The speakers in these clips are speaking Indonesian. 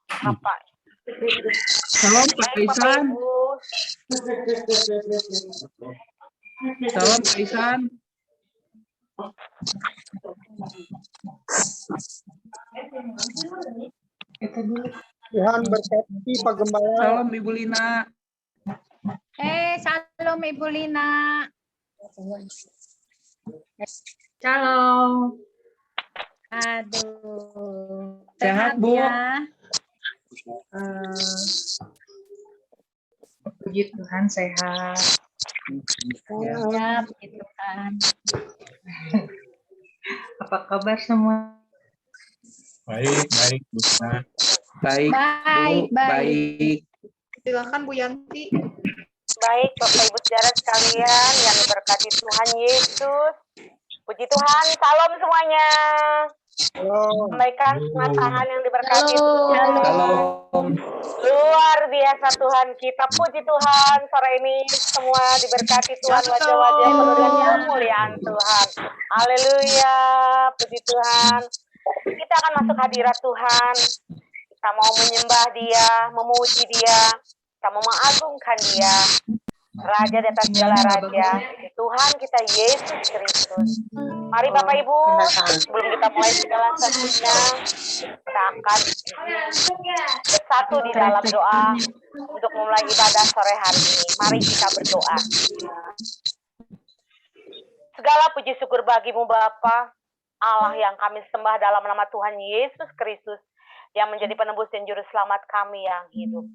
Bapak. Salam Pak Baik, Bapak Isan. Ibu. Salam Pak Isan. Tuhan berkati Pak Gembala. Salam Ibu Lina. Salam Ibu Lina. Shalom. Aduh. Sehat, Bu? Ya. Puji Tuhan sehat. Ya, puji Tuhan. Apa kabar semua? Baik, Bu. Baik, Baik, Bu. Baik. Silakan Bu Yanti. Baik, Bapak Ibu saudara sekalian yang diberkati Tuhan Yesus. Puji Tuhan, salam semuanya. Sampaikan semangat Tuhan yang diberkati Tuhan. Salam. Luar biasa Tuhan kita, puji Tuhan. Sore ini semua diberkati Tuhan, wajah-wajah penuh dengan kemuliaan Tuhan. Haleluya, puji Tuhan. Kita akan masuk hadirat Tuhan. Kita mau menyembah Dia, memuji Dia, kita mau mengagungkan Dia. Raja di atas segala raja, Tuhan kita Yesus Kristus. Mari Bapak Ibu, sebelum kita mulai segala sesuatunya, kita akan bersatu di dalam doa untuk memulai ibadah sore hari ini. Mari kita berdoa. Segala puji syukur bagimu Bapa, Allah yang kami sembah dalam nama Tuhan Yesus Kristus, yang menjadi penebus dan juru selamat kami yang hidup.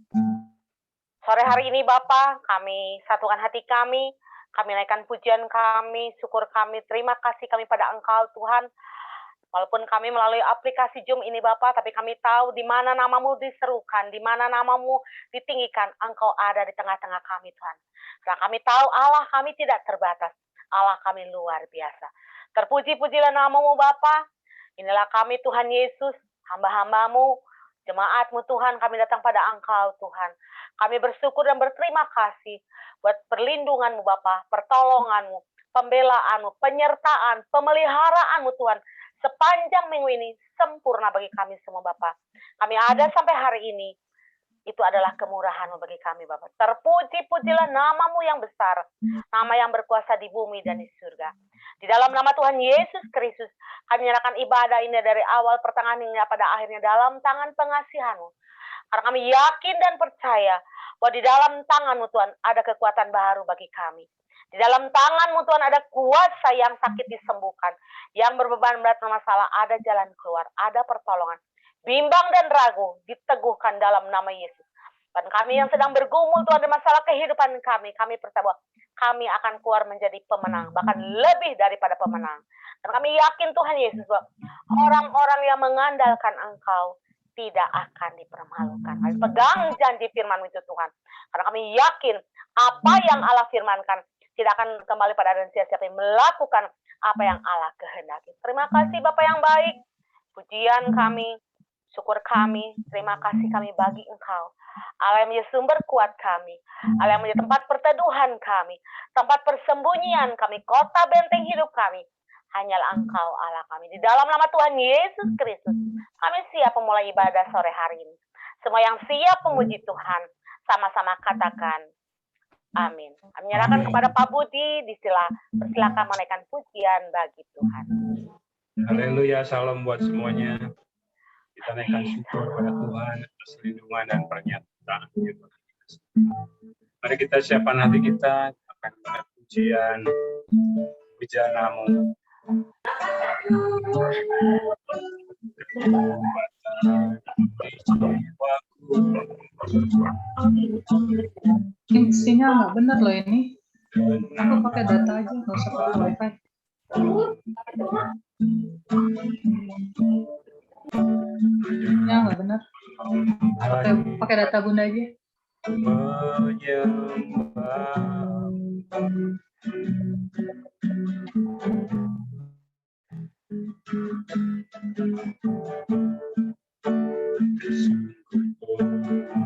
Sore hari ini Bapa, kami satukan hati kami naikkan pujian kami, syukur kami, terima kasih kami pada Engkau Tuhan. Walaupun kami melalui aplikasi Zoom ini Bapa, tapi kami tahu di mana namamu diserukan, di mana namamu ditinggikan, Engkau ada di tengah-tengah kami Tuhan. Karena kami tahu Allah kami tidak terbatas, Allah kami luar biasa. Terpuji-pujilah namamu Bapa, inilah kami Tuhan Yesus, hamba-hambamu, jemaatmu Tuhan, kami datang pada Engkau Tuhan. Kami bersyukur dan berterima kasih buat perlindunganmu Bapa, pertolonganmu, pembelaanmu, penyertaan, pemeliharaanmu Tuhan. Sepanjang minggu ini sempurna bagi kami semua Bapa. Kami ada sampai hari ini, itu adalah kemurahanmu bagi kami Bapa. Terpuji-pujilah namamu yang besar, nama yang berkuasa di bumi dan di surga. Di dalam nama Tuhan Yesus Kristus, kami menyerahkan ibadah ini dari awal pertengahan hingga pada akhirnya dalam tangan pengasihanmu. Karena kami yakin dan percaya bahwa di dalam tanganmu Tuhan ada kekuatan baru bagi kami. Di dalam tanganmu Tuhan ada kuasa yang sakit disembuhkan. Yang berbeban berat bermasalah ada jalan keluar, ada pertolongan. Bimbang dan ragu diteguhkan dalam nama Yesus. Dan kami yang sedang bergumul Tuhan di masalah kehidupan kami percaya bahwa kami akan keluar menjadi pemenang, bahkan lebih daripada pemenang. Dan kami yakin Tuhan Yesus bahwa orang-orang yang mengandalkan Engkau tidak akan dipermalukan. Kami pegang janji firman itu Tuhan. Karena kami yakin apa yang Allah firmankan tidak akan kembali pada dan siapa yang melakukan apa yang Allah kehendaki. Terima kasih Bapak yang baik. Pujian kami, syukur kami, terima kasih kami bagi Engkau. Allah yang menjadi sumber kuat kami. Allah yang menjadi tempat perteduhan kami. Tempat persembunyian kami. Kota benteng hidup kami. Hanyalah Engkau Allah kami. Di dalam nama Tuhan Yesus Kristus, kami siap memulai ibadah sore hari ini. Semua yang siap memuji Tuhan, sama-sama katakan amin. Kami menyerahkan kepada Pak Budi, persilakan menaikkan pujian bagi Tuhan. Haleluya, salam buat semuanya. Kita naikkan syukur pada Tuhan atas lindungan dan pernyataan. Mari kita siapkan hati kita akan pada pujian namu. Ini sinyal nggak benar loh ini. Aku pakai data aja, nggak usah pakai wifi. Sinyal nggak benar. Pakai data Bunda aja.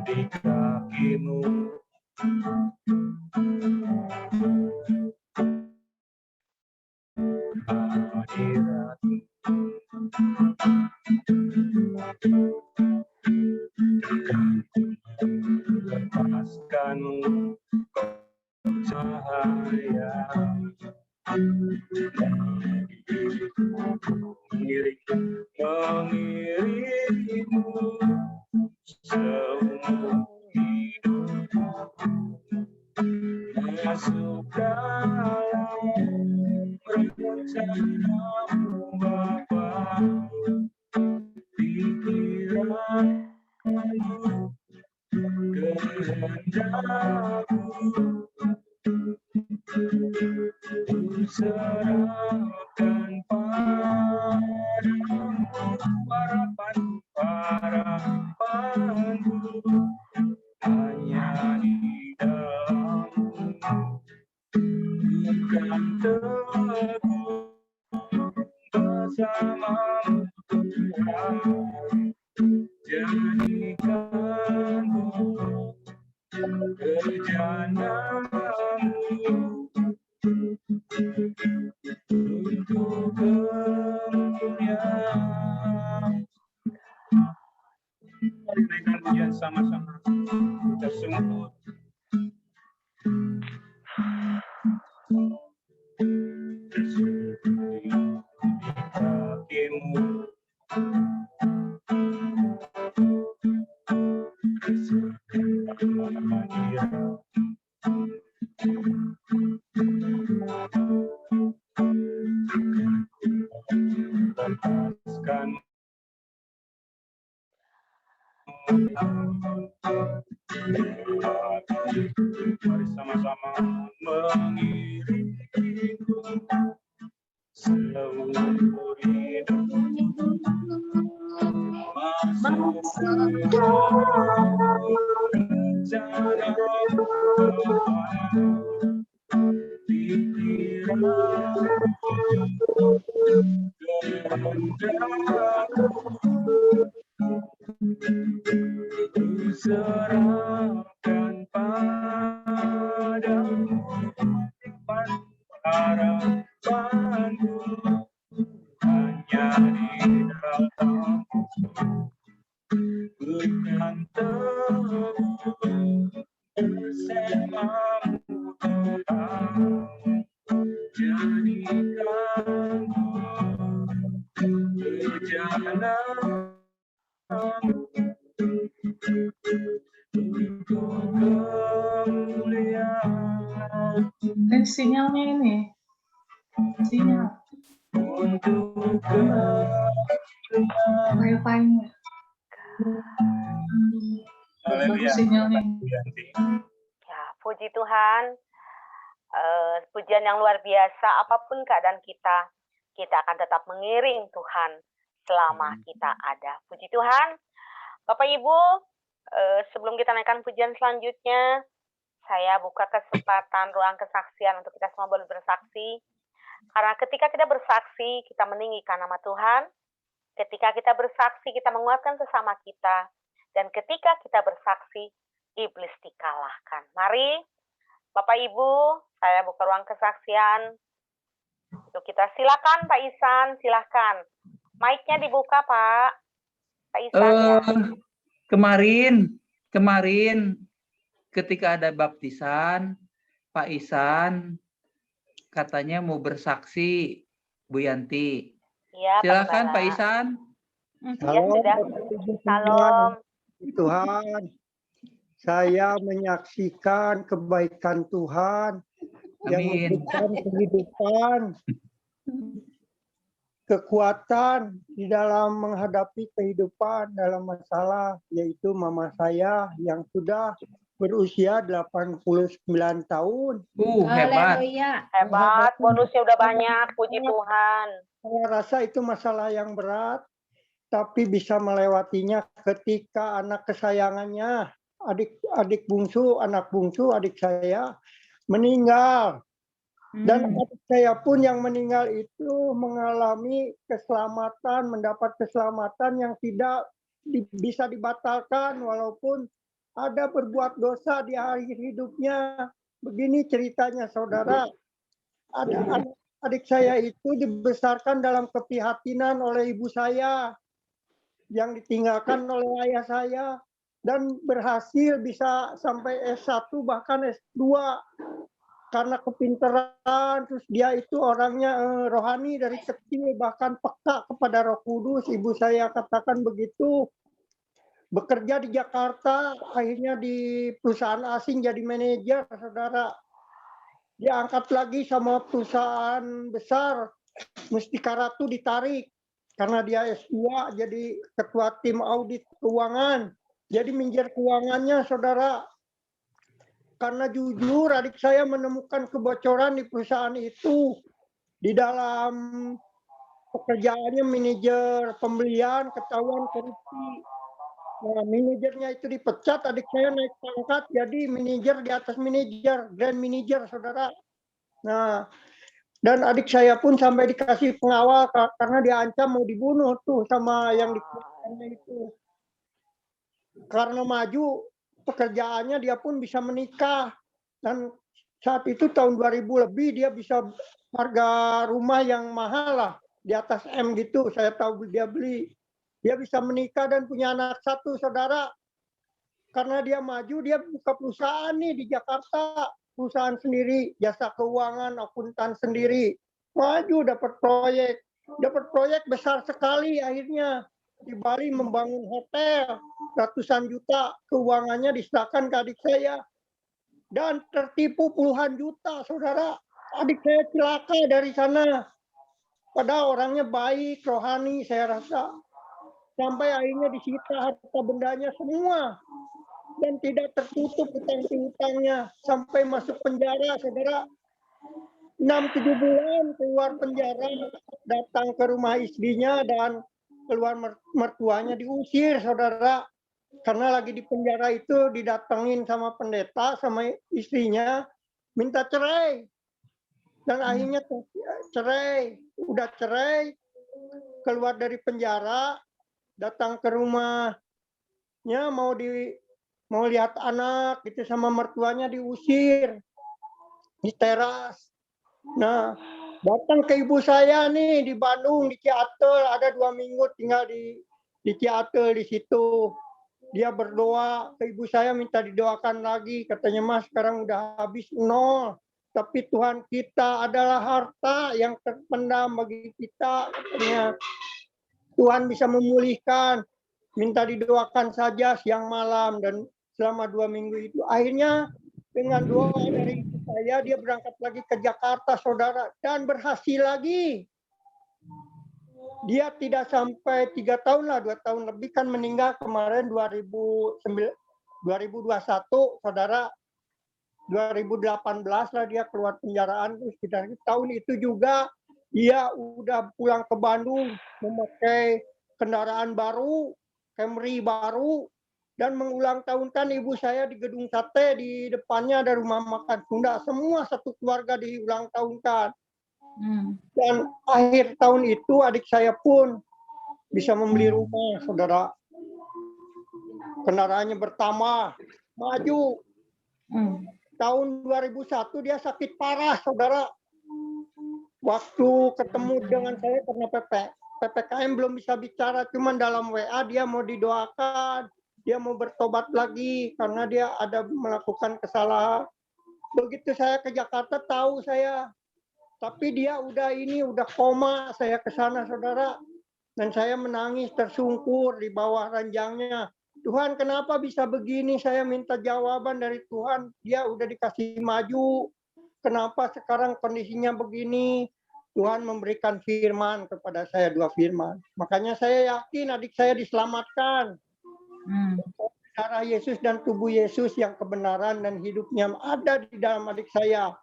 Di kakimu hadiratmu akanmu cahaya mengiringmu seumur hidup, masuk dalam rencanamu Bapa, pikiranmu, kehendakmu, ku serahkan padamu harapanku hanya di dalammu, bukan teguh bersamamu Tuhan, jadikanku kejanamu untuk kemuliaan. Mari naikkan pujian sama-sama, kita sungguh kakimu, lepaskan mari sama-sama mengiringku seumur hidup, masuk dalam rencanamu pikiranku, kehendakmu, ku serahkan padamu harapanku hanya di dalammu, bukan teguh bersamamu Tuhan, jadikanku kejanamu untuk kemuliaan. Sinyalnya ini. Sinyal. Untuk kemuliaan. Wifi-nya. Haleluya. Sinyalnya. Ya, puji Tuhan. Pujian yang luar biasa, apapun keadaan kita akan tetap mengiring Tuhan selama kita ada. Puji Tuhan. Bapak Ibu, sebelum kita naikkan pujian selanjutnya, saya buka kesempatan ruang kesaksian untuk kita semua boleh bersaksi. Karena ketika kita bersaksi, kita meninggikan nama Tuhan. Ketika kita bersaksi, kita menguatkan sesama kita. Dan ketika kita bersaksi, iblis dikalahkan. Mari, Bapak Ibu, saya buka ruang kesaksian. Untuk kita silakan Pak Isan, silakan. Mic-nya dibuka Pak. Pak Isan ya. Kemarin ketika ada baptisan, Pak Isan katanya mau bersaksi, Bu Yanti. Iya, Silakan Pak Gembala. Isan. Ya, sudah. Salam. Tuhan, saya menyaksikan kebaikan Tuhan yang Amin. memberikan kehidupan, kekuatan di dalam menghadapi kehidupan dalam masalah, yaitu mama saya yang sudah berusia 89 tahun. Hebat. Haleluya. Hebat, bonusnya udah banyak, puji Tuhan. Saya rasa itu masalah yang berat, tapi bisa melewatinya ketika anak kesayangannya, adik bungsu, anak bungsu, adik saya meninggal. Dan adik saya pun yang meninggal itu mengalami keselamatan, mendapat keselamatan yang tidak bisa dibatalkan walaupun ada berbuat dosa di akhir hidupnya. Begini ceritanya saudara, adik saya itu dibesarkan dalam keprihatinan oleh ibu saya yang ditinggalkan oleh ayah saya. dan berhasil bisa sampai S1 bahkan S2 karena kepintaran. Terus dia itu orangnya rohani dari kecil, bahkan peka kepada Roh Kudus. Ibu saya katakan begitu. Bekerja di Jakarta, akhirnya di perusahaan asing jadi manajer, saudara. Diangkat lagi sama perusahaan besar, Mustika Ratu ditarik. Karena dia S2, jadi ketua tim audit keuangan. Jadi manajer keuangannya, saudara. Karena jujur, adik saya menemukan kebocoran di perusahaan itu. Di dalam pekerjaannya manajer pembelian, ketahuan korupsi. Nah, manajernya itu dipecat, adik saya naik pangkat jadi manajer di atas manajer, grand manager, saudara. Nah, dan adik saya pun sampai dikasih pengawal karena diancam mau dibunuh tuh sama yang dikeluarkannya itu. Karena maju pekerjaannya dia pun bisa menikah. Dan saat itu tahun 2000 lebih dia bisa harga rumah yang mahal lah, di atas M gitu, saya tahu dia beli. Dia bisa menikah dan punya anak 1, saudara. Karena dia maju, dia buka perusahaan nih di Jakarta. Perusahaan sendiri, jasa keuangan, akuntan sendiri. Maju dapat proyek. Dapat proyek besar sekali akhirnya. Di Bali membangun hotel. Ratusan juta keuangannya diserahkan ke adik saya. Dan tertipu puluhan juta, saudara. Adik saya celaka dari sana. Padahal orangnya baik, rohani, saya rasa. Sampai akhirnya disita harta bendanya semua. Dan tidak tertutup utang piutangnya. Sampai masuk penjara, saudara. 6-7 bulan keluar penjara. Datang ke rumah istrinya dan keluar mertuanya diusir, saudara. Karena lagi di penjara itu didatengin sama pendeta, sama istrinya. Minta cerai. Dan akhirnya cerai. Udah cerai. Keluar dari penjara. Datang ke rumahnya mau lihat anak gitu sama mertuanya diusir di teras. Nah, datang ke ibu saya nih di Bandung di Ciatel, ada 2 minggu tinggal di Ciatel di situ. Dia berdoa ke ibu saya minta didoakan lagi, katanya Mas sekarang udah habis 0. Tapi Tuhan kita adalah harta yang terpendam bagi kita, katanya. Tuhan bisa memulihkan, minta didoakan saja siang malam. Dan selama 2 minggu itu akhirnya dengan doa dari ibu saya dia berangkat lagi ke Jakarta, saudara, dan berhasil lagi. Dia tidak sampai 3 tahun lah, 2 tahun lebih kan meninggal kemarin 2021, saudara. 2018 lah dia keluar penjaraan. Sekitar tahun itu juga dia udah pulang ke Bandung memakai kendaraan baru, Camry baru, dan mengulang tahunkan ibu saya di gedung sate, di depannya ada rumah makan Sunda, semua satu keluarga diulang tahunkan. Dan akhir tahun itu adik saya pun bisa membeli rumah, saudara. Kendaraannya bertambah, maju. Tahun 2001 dia sakit parah, saudara. Waktu ketemu dengan saya karena PPKM belum bisa bicara, cuman dalam WA dia mau didoakan, dia mau bertobat lagi karena dia ada melakukan kesalahan. Begitu saya ke Jakarta tahu saya, tapi dia udah koma, saya ke sana, saudara. Dan saya menangis tersungkur di bawah ranjangnya. Tuhan kenapa bisa begini? Saya minta jawaban dari Tuhan. Dia udah dikasih maju. Kenapa sekarang kondisinya begini? Tuhan memberikan firman kepada saya, 2 firman. Makanya saya yakin adik saya diselamatkan. Darah Yesus dan tubuh Yesus yang kebenaran dan hidupnya ada di dalam adik saya.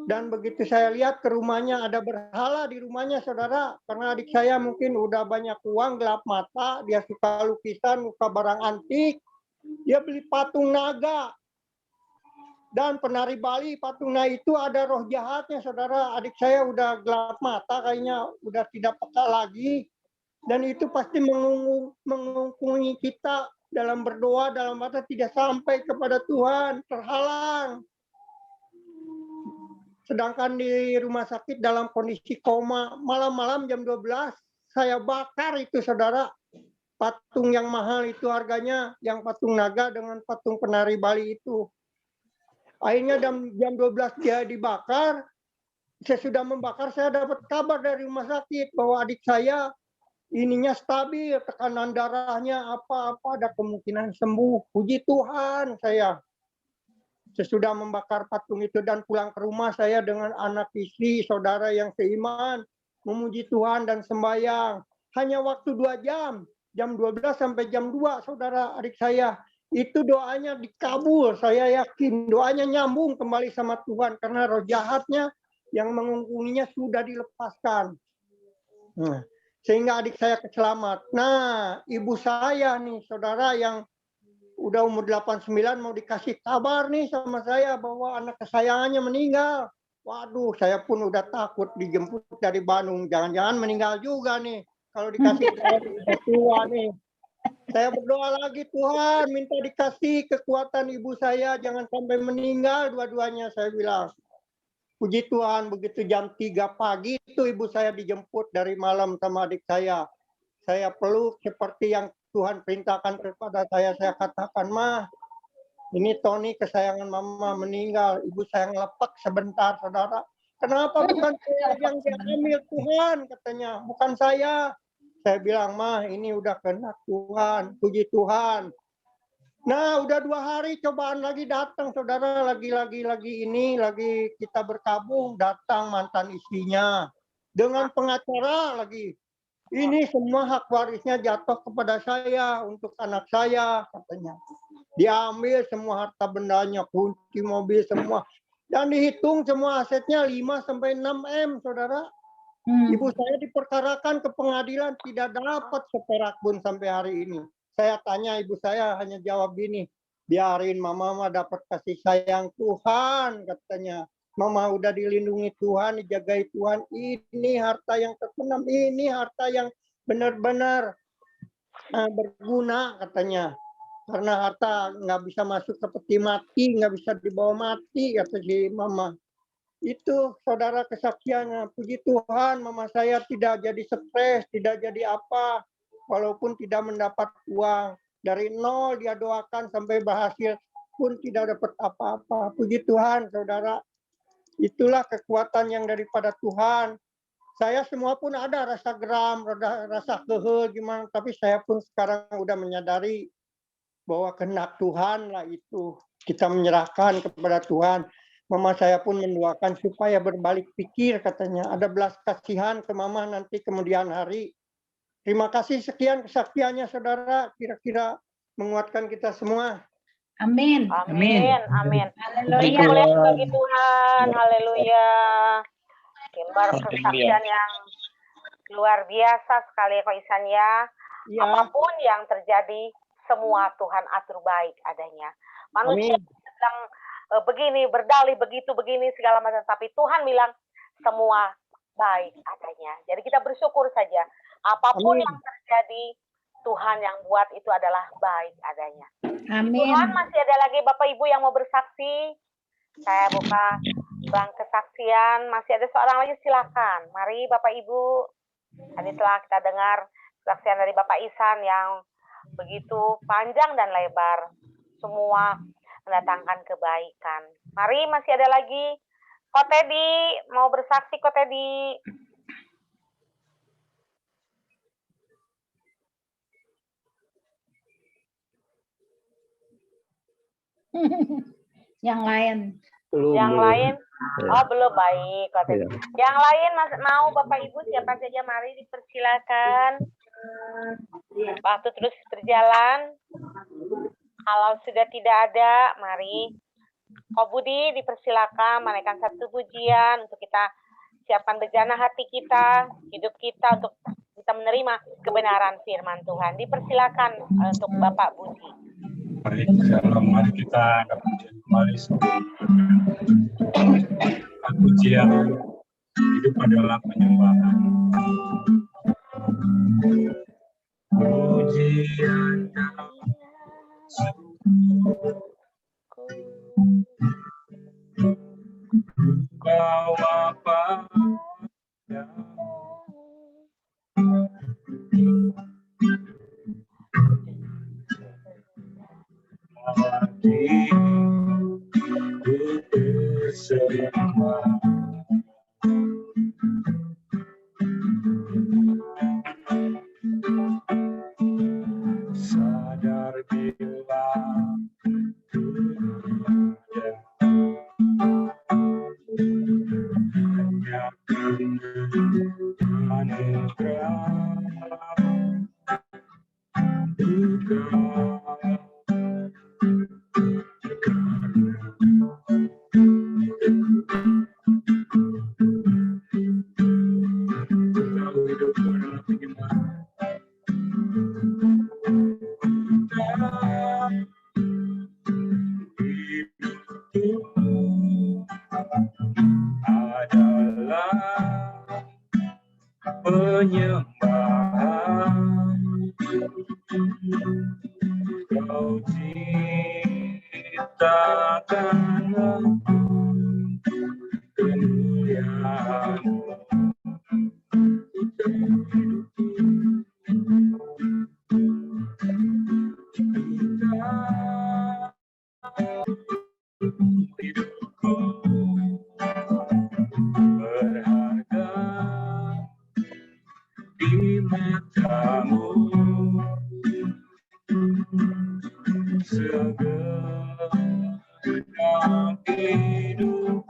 Dan begitu saya lihat ke rumahnya ada berhala di rumahnya, saudara. Karena adik saya mungkin udah banyak uang, gelap mata. Dia suka lukisan, suka barang antik. Dia beli patung naga. Dan penari Bali, patung naga itu ada roh jahatnya, saudara. Adik saya udah gelap mata, kayaknya udah tidak peka lagi. Dan itu pasti mengungkungi kita dalam berdoa, dalam mata tidak sampai kepada Tuhan, terhalang. Sedangkan di rumah sakit dalam kondisi koma, malam-malam jam 12 saya bakar itu, saudara. patung yang mahal itu harganya, yang patung naga dengan patung penari Bali itu. Akhirnya jam 12 dia dibakar. Sesudah membakar saya dapat kabar dari rumah sakit bahwa adik saya ininya stabil, tekanan darahnya apa-apa, ada kemungkinan sembuh. Puji Tuhan saya. Sesudah membakar patung itu dan pulang ke rumah, saya dengan anak istri, saudara yang seiman, memuji Tuhan dan sembahyang. Hanya waktu 2 jam, jam 12 sampai jam 2, saudara adik saya. Itu doanya dikabul, saya yakin. Doanya nyambung kembali sama Tuhan, karena roh jahatnya yang mengungkunginya sudah dilepaskan. Nah, sehingga adik saya selamat. Nah, ibu saya nih, saudara yang udah umur 89 mau dikasih kabar nih sama saya bahwa anak kesayangannya meninggal. Waduh, saya pun udah takut dijemput dari Bandung. Jangan-jangan meninggal juga nih. Kalau dikasih kabar udah tua nih. Saya berdoa lagi, Tuhan minta dikasih kekuatan ibu saya. Jangan sampai meninggal dua-duanya, saya bilang. Puji Tuhan, begitu jam 3 pagi itu ibu saya dijemput dari malam sama adik saya. Saya peluk seperti yang Tuhan perintahkan kepada saya katakan, "Mah, ini Tony kesayangan mama meninggal." Ibu saya ngelepak sebentar, saudara. "Kenapa bukan saya yang diambil Tuhan?" katanya. "Bukan saya." Saya bilang, "Mah, ini udah kehendak Tuhan." Puji Tuhan. Nah, udah 2 hari cobaan lagi datang, saudara. Lagi kita berkabung, datang mantan istrinya. Dengan pengacara lagi. Ini semua hak warisnya jatuh kepada saya, untuk anak saya, katanya. Diambil semua harta bendanya, kunci mobil semua. Dan dihitung semua asetnya 5-6 M, saudara. Ibu saya diperkarakan ke pengadilan, tidak dapat seperak pun sampai hari ini. Saya tanya ibu saya, hanya jawab gini, "Biarin mama dapat kasih sayang Tuhan," katanya. "Mama udah dilindungi Tuhan, dijagai Tuhan. Ini harta yang terkenam, ini harta yang benar-benar berguna," katanya. "Karena harta nggak bisa masuk ke peti mati, nggak bisa dibawa mati," kata si mama. Itu saudara kesaksiannya. Puji Tuhan, mama saya tidak jadi stres, tidak jadi apa. Walaupun tidak mendapat uang. Dari nol dia doakan sampai berhasil pun tidak dapat apa-apa. Puji Tuhan, saudara. Itulah kekuatan yang daripada Tuhan. Saya semua pun ada rasa geram, rasa kehel gimana. Tapi saya pun sekarang udah menyadari bahwa kehendak Tuhan lah itu. Kita menyerahkan kepada Tuhan. Mama saya pun mendoakan supaya berbalik pikir, katanya. Ada belas kasihan ke mama nanti kemudian hari. Terima kasih, sekian kesaksiannya, saudara. Kira-kira menguatkan kita semua. Amin. Amin. Amin. Beri Haleluya. kemuliaan bagi Tuhan. Haleluya. Gambar kesaksian yang luar biasa sekali, Kak Isan ya. Ya. Apapun yang terjadi, semua Tuhan atur baik adanya. Manusia sedang begini, berdalih, begitu, begini, segala macam. Tapi Tuhan bilang, semua baik adanya. Jadi kita bersyukur saja. Apapun yang terjadi, Tuhan yang buat itu adalah baik adanya. Amin. Tuhan, masih ada lagi Bapak Ibu yang mau bersaksi? Saya buka bank kesaksian. Masih ada seorang lagi, silakan. Mari Bapak Ibu. Tadi telah kita dengar kesaksian dari Bapak Isan yang begitu panjang dan lebar. Semua mendatangkan kebaikan. Mari, masih ada lagi. Ko Teddy, mau bersaksi, Ko Teddy. Yang lain. Yang lain? Oh, belum, baik, Ko Teddy. Yang lain mau Bapak Ibu, siapa saja, mari dipersilakan. Waktu terus berjalan. Kalau sudah tidak ada, mari Ko Budi dipersilakan menaikkan satu pujian untuk kita siapkan bejana hati kita, hidup kita untuk kita menerima kebenaran firman Tuhan. Dipersilakan untuk Bapak Budi. Baik, shalom. Mari kita angkat pujian kembali. Pujian hidup adalah penyembahan. Pujian Kau apa yang hatiku bersembah. Sadar bila ku ada hanya karena anugerah bukan tahu hidupku adalah penyembahan. Hidupku adalah penyembahan. Kau ciptakan aku kemuliaan-Mu. Hidupku berharga di mata-Mu. Segenap hidup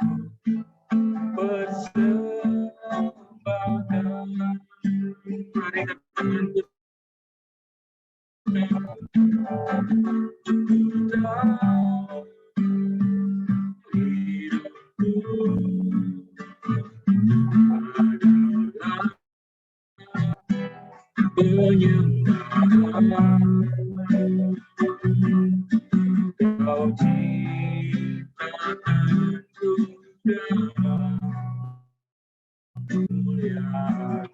persembahkan. Mari kita Kau ciptakan dalam kemuliaan.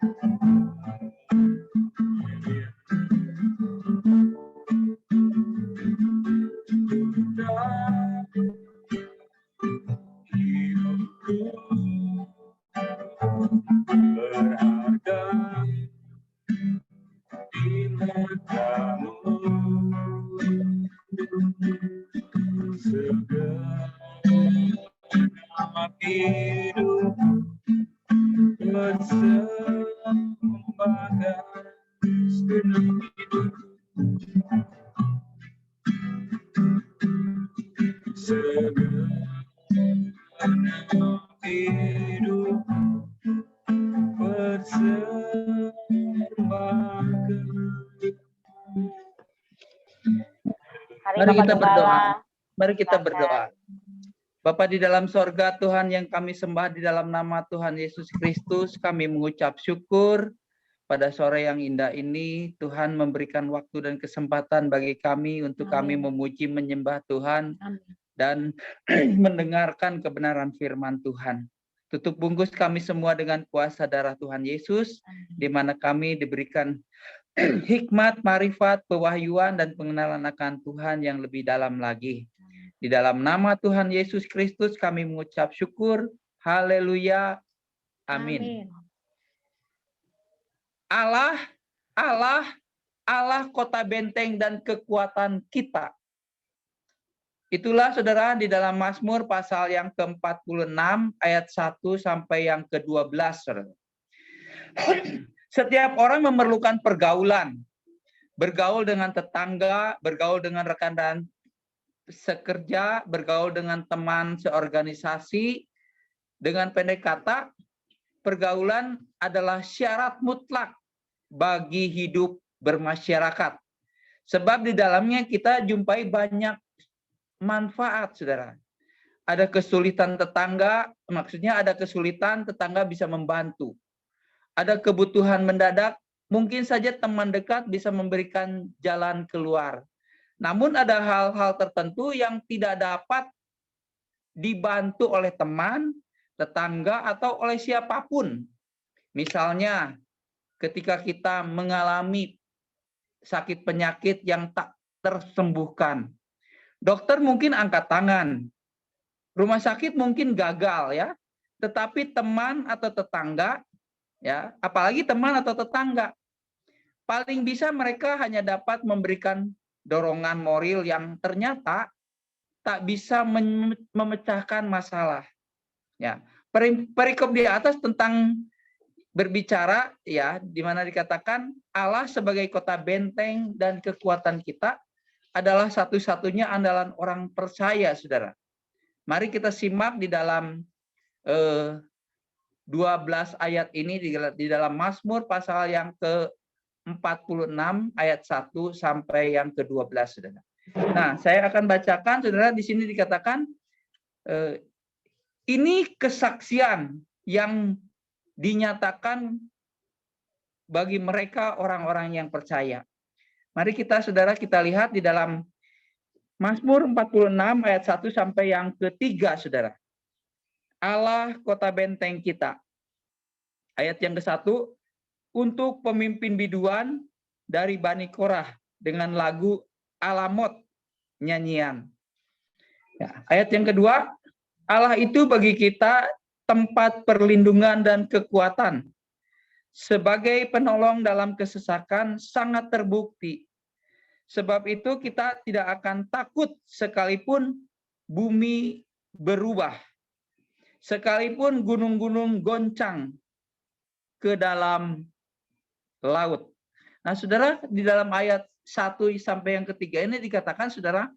Hidupku berharga di mata-Mu. Segenap hidup persembahkan. Segenap hidup, segenap hidup persembahkan. Mari Mari Bapak kita Gembala. berdoa. Mari kita Silakan. berdoa. Bapa di dalam sorga, Tuhan yang kami sembah di dalam nama Tuhan Yesus Kristus, kami mengucap syukur pada sore yang indah ini. Tuhan memberikan waktu dan kesempatan bagi kami untuk kami memuji menyembah Tuhan dan mendengarkan kebenaran firman Tuhan. Tutup bungkus kami semua dengan kuasa darah Tuhan Yesus, di mana kami diberikan hikmat, marifat, pewahyuan, dan pengenalan akan Tuhan yang lebih dalam lagi. Di dalam nama Tuhan Yesus Kristus kami mengucap syukur. Haleluya. Amin. Allah kota benteng dan kekuatan kita. Itulah saudara di dalam Mazmur pasal yang ke-46 ayat 1 sampai yang ke-12. Saudara. Setiap orang memerlukan pergaulan. Bergaul dengan tetangga, bergaul dengan rekan dan sekerja, bergaul dengan teman seorganisasi. Dengan pendek kata, pergaulan adalah syarat mutlak bagi hidup bermasyarakat. Sebab di dalamnya kita jumpai banyak manfaat, saudara. Ada kesulitan tetangga, maksudnya ada kesulitan tetangga bisa membantu. Ada kebutuhan mendadak, mungkin saja teman dekat bisa memberikan jalan keluar. Namun ada hal-hal tertentu yang tidak dapat dibantu oleh teman, tetangga, atau oleh siapapun. Misalnya, ketika kita mengalami sakit penyakit yang tak tersembuhkan. Dokter mungkin angkat tangan. Rumah sakit mungkin gagal ya. Tetapi teman atau tetangga, ya, apalagi teman atau tetangga, paling bisa mereka hanya dapat memberikan dorongan moral yang ternyata tak bisa memecahkan masalah. Ya, perikop di atas tentang berbicara ya, di mana dikatakan Allah sebagai kota benteng dan kekuatan kita adalah satu-satunya andalan orang percaya, saudara. Mari kita simak di dalam 12 ayat ini di dalam Mazmur pasal yang ke-46 ayat 1 sampai yang ke-12, saudara. Nah, saya akan bacakan, saudara. Di sini dikatakan ini kesaksian yang dinyatakan bagi mereka orang-orang yang percaya. Mari kita, saudara, kita lihat di dalam Mazmur 46 ayat 1 sampai yang ke-3, saudara. Allah kota benteng kita. Ayat yang ke-1, untuk pemimpin biduan dari Bani Korah dengan lagu Alamot nyanyian. Ya, ayat yang kedua, Allah itu bagi kita tempat perlindungan dan kekuatan. Sebagai penolong dalam kesesakan sangat terbukti. Sebab itu kita tidak akan takut sekalipun bumi berubah. Sekalipun gunung-gunung goncang ke dalam laut. Nah, saudara, di dalam ayat 1 sampai yang ketiga ini dikatakan, saudara,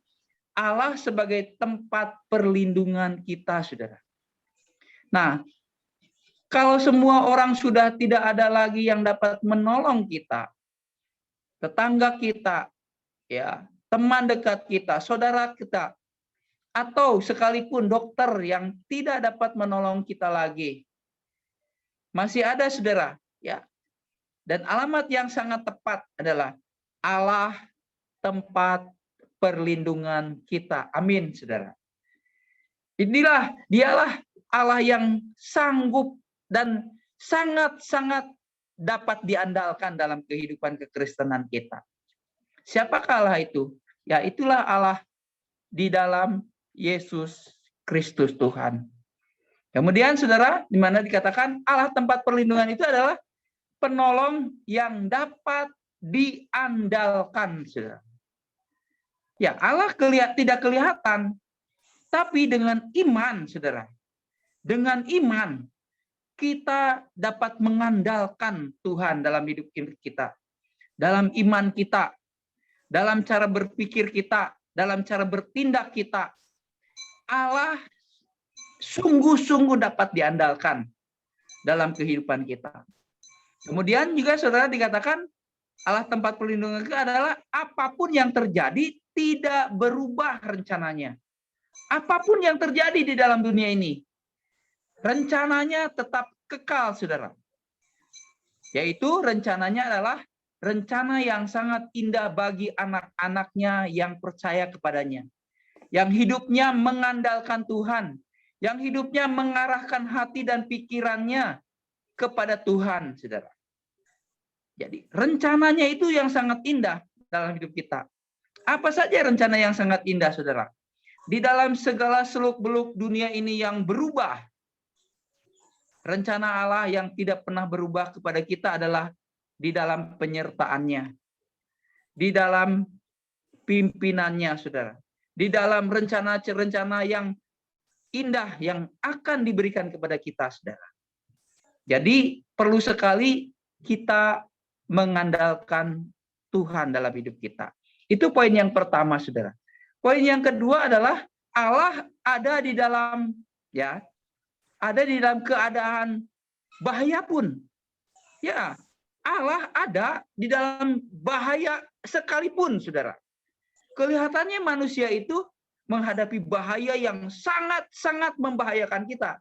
Allah sebagai tempat perlindungan kita, saudara. Nah, kalau semua orang sudah tidak ada lagi yang dapat menolong kita, tetangga kita, ya, teman dekat kita, saudara kita, atau sekalipun dokter yang tidak dapat menolong kita lagi, masih ada, saudara, ya. Dan alamat yang sangat tepat adalah Allah tempat perlindungan kita. Amin, saudara. Dialah Allah yang sanggup dan sangat-sangat dapat diandalkan dalam kehidupan kekristenan kita. Siapakah Allah itu? Ya, itulah Allah di dalam Yesus Kristus Tuhan. Kemudian, saudara, di mana dikatakan Allah tempat perlindungan itu adalah penolong yang dapat diandalkan, saudara. Ya, Allah tidak kelihatan, tapi dengan iman, saudara. Dengan iman, kita dapat mengandalkan Tuhan dalam hidup kita. Dalam iman kita, dalam cara berpikir kita, dalam cara bertindak kita. Allah sungguh-sungguh dapat diandalkan dalam kehidupan kita. Kemudian juga, saudara, dikatakan Allah tempat perlindungan kita adalah apapun yang terjadi tidak berubah rencananya. Apapun yang terjadi di dalam dunia ini, rencananya tetap kekal, saudara. Yaitu rencananya adalah rencana yang sangat indah bagi anak-anaknya yang percaya kepadanya. Yang hidupnya mengandalkan Tuhan. Yang hidupnya mengarahkan hati dan pikirannya kepada Tuhan, saudara. Jadi rencananya itu yang sangat indah dalam hidup kita. Apa saja rencana yang sangat indah, saudara? Di dalam segala seluk-beluk dunia ini yang berubah, rencana Allah yang tidak pernah berubah kepada kita adalah di dalam penyertaannya, di dalam pimpinannya, saudara, di dalam rencana-rencana yang indah yang akan diberikan kepada kita, saudara. Jadi perlu sekali kita mengandalkan Tuhan dalam hidup kita. Itu poin yang pertama, saudara. Poin yang kedua adalah Allah ada di dalam, ya, ada di dalam keadaan bahaya pun. Ya, Allah ada di dalam bahaya sekalipun, saudara. Kelihatannya manusia itu menghadapi bahaya yang sangat-sangat membahayakan kita.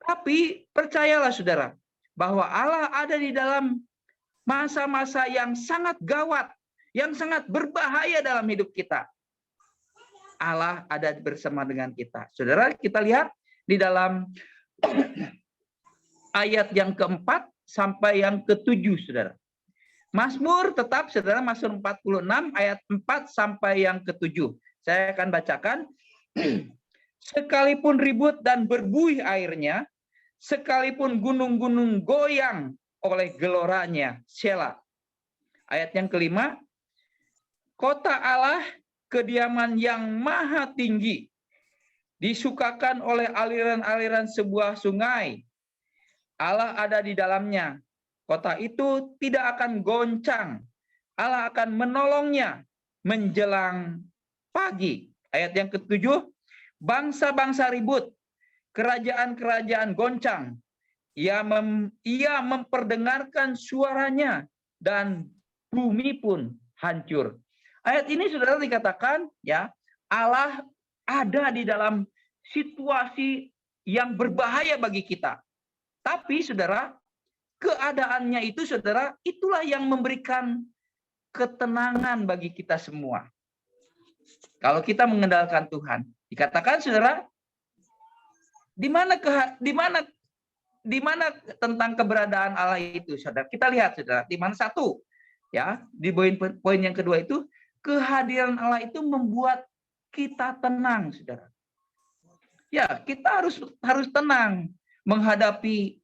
Tapi percayalah, saudara, bahwa Allah ada di dalam masa-masa yang sangat gawat, yang sangat berbahaya dalam hidup kita. Allah ada bersama dengan kita. Saudara, kita lihat di dalam ayat yang keempat sampai yang ketujuh, saudara. Mazmur tetap, saudara, Mazmur 46 ayat 4 sampai yang ketujuh. Saya akan bacakan. Sekalipun ribut dan berbuih airnya, sekalipun gunung-gunung goyang oleh geloranya. Selah. Ayat yang kelima. Kota Allah, kediaman yang maha tinggi, disukakan oleh aliran-aliran sebuah sungai. Allah ada di dalamnya. Kota itu tidak akan goncang. Allah akan menolongnya menjelang pagi. Ayat yang ke-7, bangsa-bangsa ribut, kerajaan-kerajaan goncang. Ia memperdengarkan suaranya dan bumi pun hancur. Ayat ini saudara dikatakan ya, Allah ada di dalam situasi yang berbahaya bagi kita. Tapi saudara, keadaannya itu saudara, itulah yang memberikan ketenangan bagi kita semua. Kalau kita mengandalkan Tuhan, dikatakan saudara, di mana tentang keberadaan Allah itu, saudara? Kita lihat saudara, di mana satu ya, di poin yang kedua itu, kehadiran Allah itu membuat kita tenang, saudara. Ya, kita harus tenang menghadapi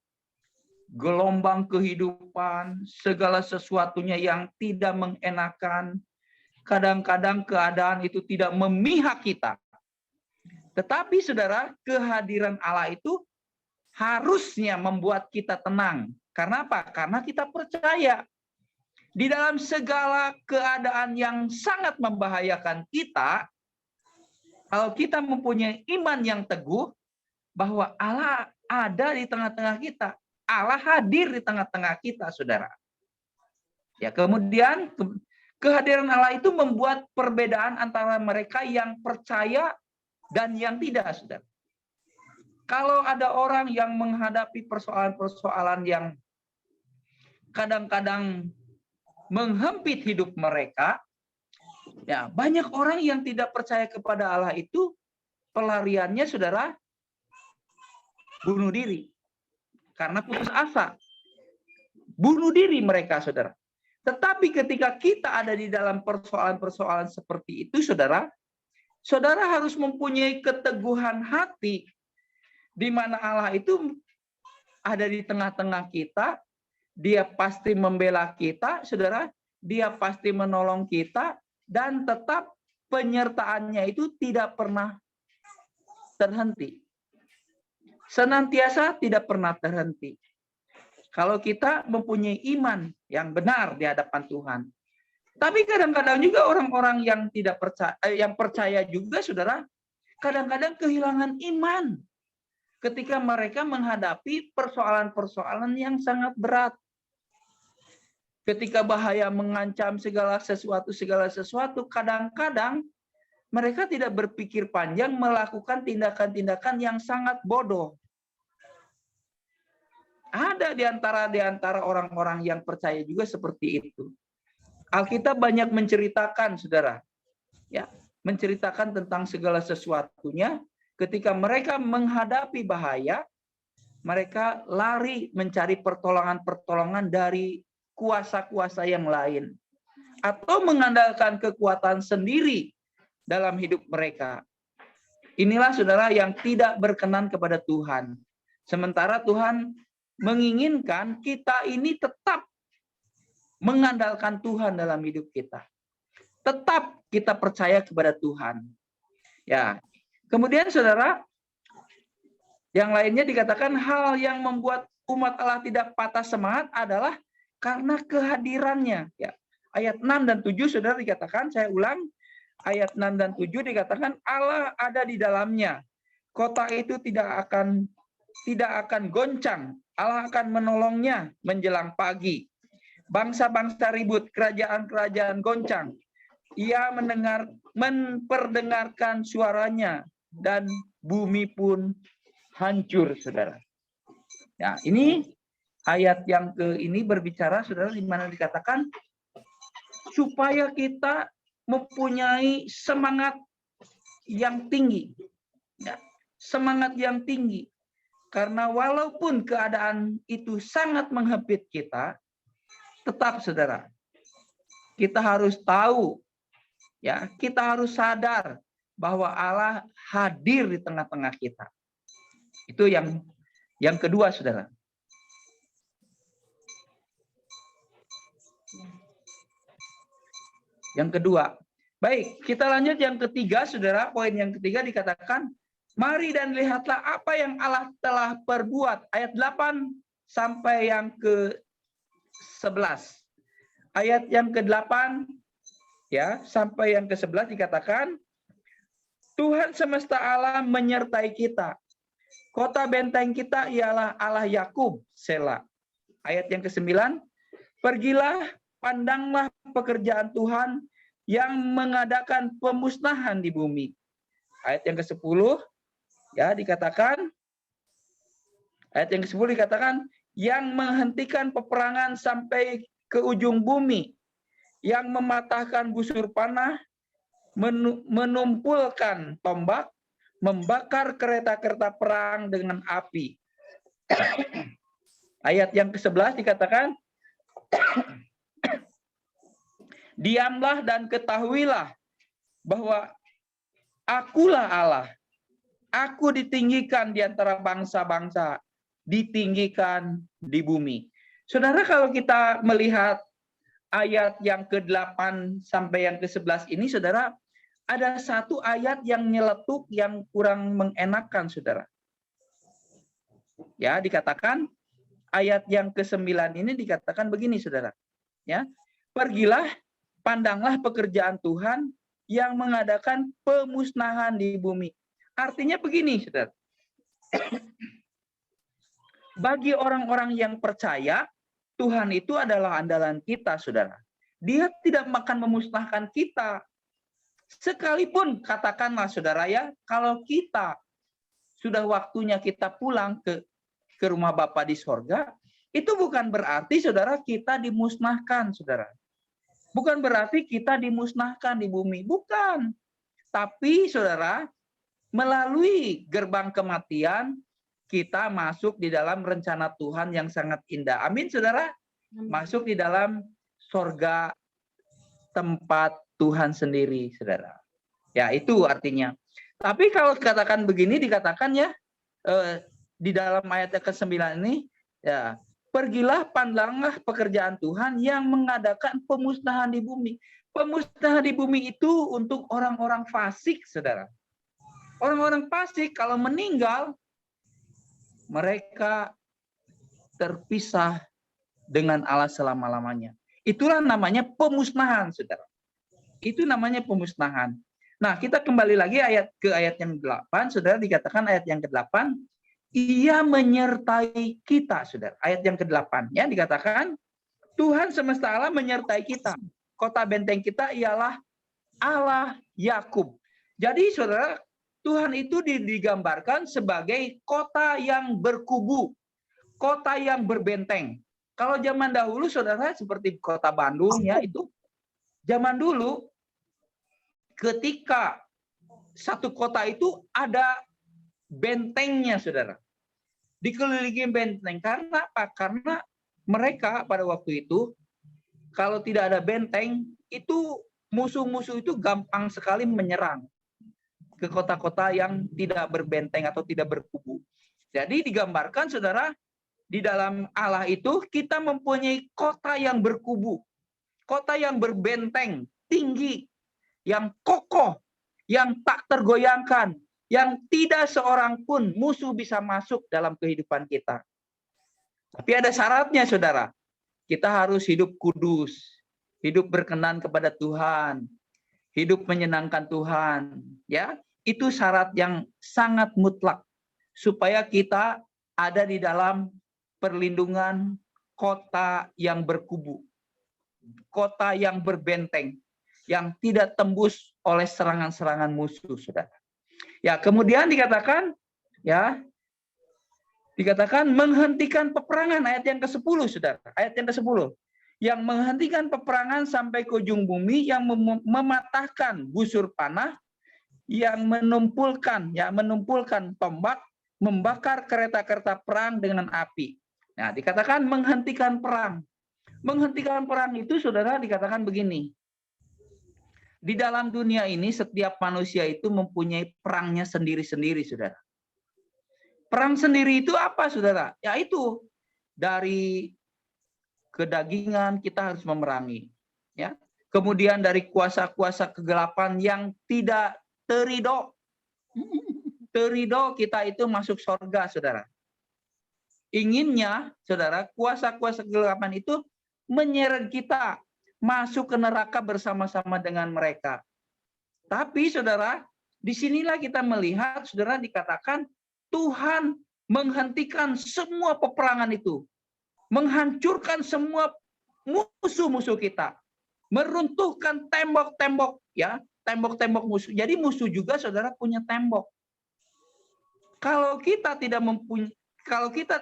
gelombang kehidupan, segala sesuatunya yang tidak mengenakan. Kadang-kadang keadaan itu tidak memihak kita. Tetapi saudara, kehadiran Allah itu harusnya membuat kita tenang. Karena apa? Karena kita percaya di dalam segala keadaan yang sangat membahayakan kita, kalau kita mempunyai iman yang teguh bahwa Allah ada di tengah-tengah kita, Allah hadir di tengah-tengah kita, saudara. Ya, kemudian kehadiran Allah itu membuat perbedaan antara mereka yang percaya dan yang tidak, saudara. Kalau ada orang yang menghadapi persoalan-persoalan yang kadang-kadang menghempit hidup mereka, ya banyak orang yang tidak percaya kepada Allah itu pelariannya, saudara, bunuh diri. Karena putus asa. Bunuh diri mereka, saudara. Tetapi ketika kita ada di dalam persoalan-persoalan seperti itu, saudara, saudara harus mempunyai keteguhan hati di mana Allah itu ada di tengah-tengah kita, Dia pasti membela kita, saudara, Dia pasti menolong kita, dan tetap penyertaannya itu tidak pernah terhenti. Senantiasa tidak pernah terhenti. Kalau kita mempunyai iman yang benar di hadapan Tuhan. Tapi kadang-kadang juga orang-orang yang tidak percaya, yang percaya juga, saudara, kadang-kadang kehilangan iman ketika mereka menghadapi persoalan-persoalan yang sangat berat. Ketika bahaya mengancam segala sesuatu, kadang-kadang mereka tidak berpikir panjang melakukan tindakan-tindakan yang sangat bodoh. Ada di antara orang-orang yang percaya juga seperti itu. Alkitab banyak menceritakan, saudara, ya, menceritakan tentang segala sesuatunya. Ketika mereka menghadapi bahaya, mereka lari mencari pertolongan-pertolongan dari kuasa-kuasa yang lain, atau mengandalkan kekuatan sendiri dalam hidup mereka. Inilah, saudara, yang tidak berkenan kepada Tuhan. Sementara Tuhan menginginkan kita ini tetap mengandalkan Tuhan dalam hidup kita. Tetap kita percaya kepada Tuhan. Ya. Kemudian, saudara, yang lainnya dikatakan hal yang membuat umat Allah tidak patah semangat adalah karena kehadirannya. Ya. Ayat 6 dan 7, saudara, dikatakan, saya ulang, ayat 6 dan 7 dikatakan Allah ada di dalamnya. Kota itu tidak akan goncang. Allah akan menolongnya menjelang pagi. Bangsa-bangsa ribut, kerajaan-kerajaan goncang. Ia memperdengarkan suaranya dan bumi pun hancur, saudara. Ya, ini ayat yang ini berbicara, saudara, di mana dikatakan supaya kita mempunyai semangat yang tinggi. Ya, semangat yang tinggi. Karena walaupun keadaan itu sangat menghempit kita, tetap, saudara, kita harus tahu, ya, kita harus sadar bahwa Allah hadir di tengah-tengah kita. Itu yang kedua, saudara. Yang kedua, Baik, kita lanjut yang ketiga, saudara. Poin yang ketiga dikatakan, mari dan lihatlah apa yang Allah telah perbuat. Ayat 8 sampai yang ke-11. Ayat yang ke-8 ya sampai yang ke-11 dikatakan, Tuhan semesta alam menyertai kita. Kota benteng kita ialah Allah Yakub, Selah. Ayat yang ke-9, pergilah, pandanglah pekerjaan Tuhan yang mengadakan pemusnahan di bumi. Ayat yang ke-10 ya dikatakan, ayat yang ke-10 dikatakan, yang menghentikan peperangan sampai ke ujung bumi, yang mematahkan busur panah, menumpulkan tombak, membakar kereta-kereta perang dengan api. Ayat yang ke-11 dikatakan, diamlah dan ketahuilah bahwa akulah Allah. Aku ditinggikan di antara bangsa-bangsa, ditinggikan di bumi. Saudara, kalau kita melihat ayat yang ke-8 sampai yang ke-11 ini, saudara, ada satu ayat yang nyeletuk yang kurang mengenakan, saudara. Ya, dikatakan ayat yang ke-9 ini dikatakan begini, saudara. Ya, pergilah, pandanglah pekerjaan Tuhan yang mengadakan pemusnahan di bumi. Artinya begini, saudara. Bagi orang-orang yang percaya, Tuhan itu adalah andalan kita, saudara. Dia tidak akan memusnahkan kita. Sekalipun katakanlah, saudara ya, kalau kita sudah waktunya kita pulang ke rumah Bapa di sorga, itu bukan berarti, saudara, kita dimusnahkan, saudara. Bukan berarti kita dimusnahkan di bumi. Bukan. Tapi, saudara, melalui gerbang kematian, kita masuk di dalam rencana Tuhan yang sangat indah. Amin, saudara. Masuk di dalam sorga tempat Tuhan sendiri, saudara. Ya, itu artinya. Tapi kalau katakan begini, dikatakan ya, di dalam ayat ke-9 ini, ya, pergilah, pandanglah pekerjaan Tuhan yang mengadakan pemusnahan di bumi. Pemusnahan di bumi itu untuk orang-orang fasik, saudara. Orang-orang fasik kalau meninggal, mereka terpisah dengan Allah selama-lamanya. Itulah namanya pemusnahan, saudara. Itu namanya pemusnahan. Nah, kita kembali lagi ke ayat yang 8, saudara, dikatakan ayat yang ke-8, ia menyertai kita, saudara. Ayat yang ke-8, ya, dikatakan, Tuhan semesta alam menyertai kita. Kota benteng kita ialah Allah Yakub. Jadi, saudara, Tuhan itu digambarkan sebagai kota yang berkubu, kota yang berbenteng. Kalau zaman dahulu, saudara, seperti kota Bandung, ya, itu zaman dulu, ketika satu kota itu ada bentengnya, saudara. Dikelilingi benteng. Karena apa? Karena mereka pada waktu itu, kalau tidak ada benteng, itu musuh-musuh itu gampang sekali menyerang ke kota-kota yang tidak berbenteng atau tidak berkubu. Jadi digambarkan, saudara, di dalam Allah itu kita mempunyai kota yang berkubu, kota yang berbenteng, tinggi, yang kokoh, yang tak tergoyangkan, yang tidak seorang pun musuh bisa masuk dalam kehidupan kita. Tapi ada syaratnya, saudara. Kita harus hidup kudus, hidup berkenan kepada Tuhan, hidup menyenangkan Tuhan, ya. Itu syarat yang sangat mutlak supaya kita ada di dalam perlindungan kota yang berkubu, kota yang berbenteng, yang tidak tembus oleh serangan-serangan musuh, saudara. Ya, kemudian dikatakan, ya, dikatakan menghentikan peperangan, ayat yang ke-10, saudara. Ayat yang ke-10. Yang menghentikan peperangan sampai ke ujung bumi, yang mematahkan busur panah, yang menumpulkan tombak, membakar kereta-kereta perang dengan api. Nah, dikatakan menghentikan perang. Menghentikan perang itu, saudara, dikatakan begini. Di dalam dunia ini, setiap manusia itu mempunyai perangnya sendiri-sendiri, saudara. Perang sendiri itu apa, saudara? Yaitu dari kedagingan kita harus memerangi. Ya, kemudian dari kuasa-kuasa kegelapan yang tidak teridho. Teridho kita itu masuk surga, saudara. Inginnya, saudara, kuasa-kuasa kegelapan itu menyeret kita masuk ke neraka bersama-sama dengan mereka. Tapi, saudara, disinilah kita melihat, saudara, dikatakan Tuhan menghentikan semua peperangan itu, menghancurkan semua musuh-musuh kita, meruntuhkan tembok-tembok, ya, tembok-tembok musuh. Jadi musuh juga, saudara, punya tembok. Kalau kita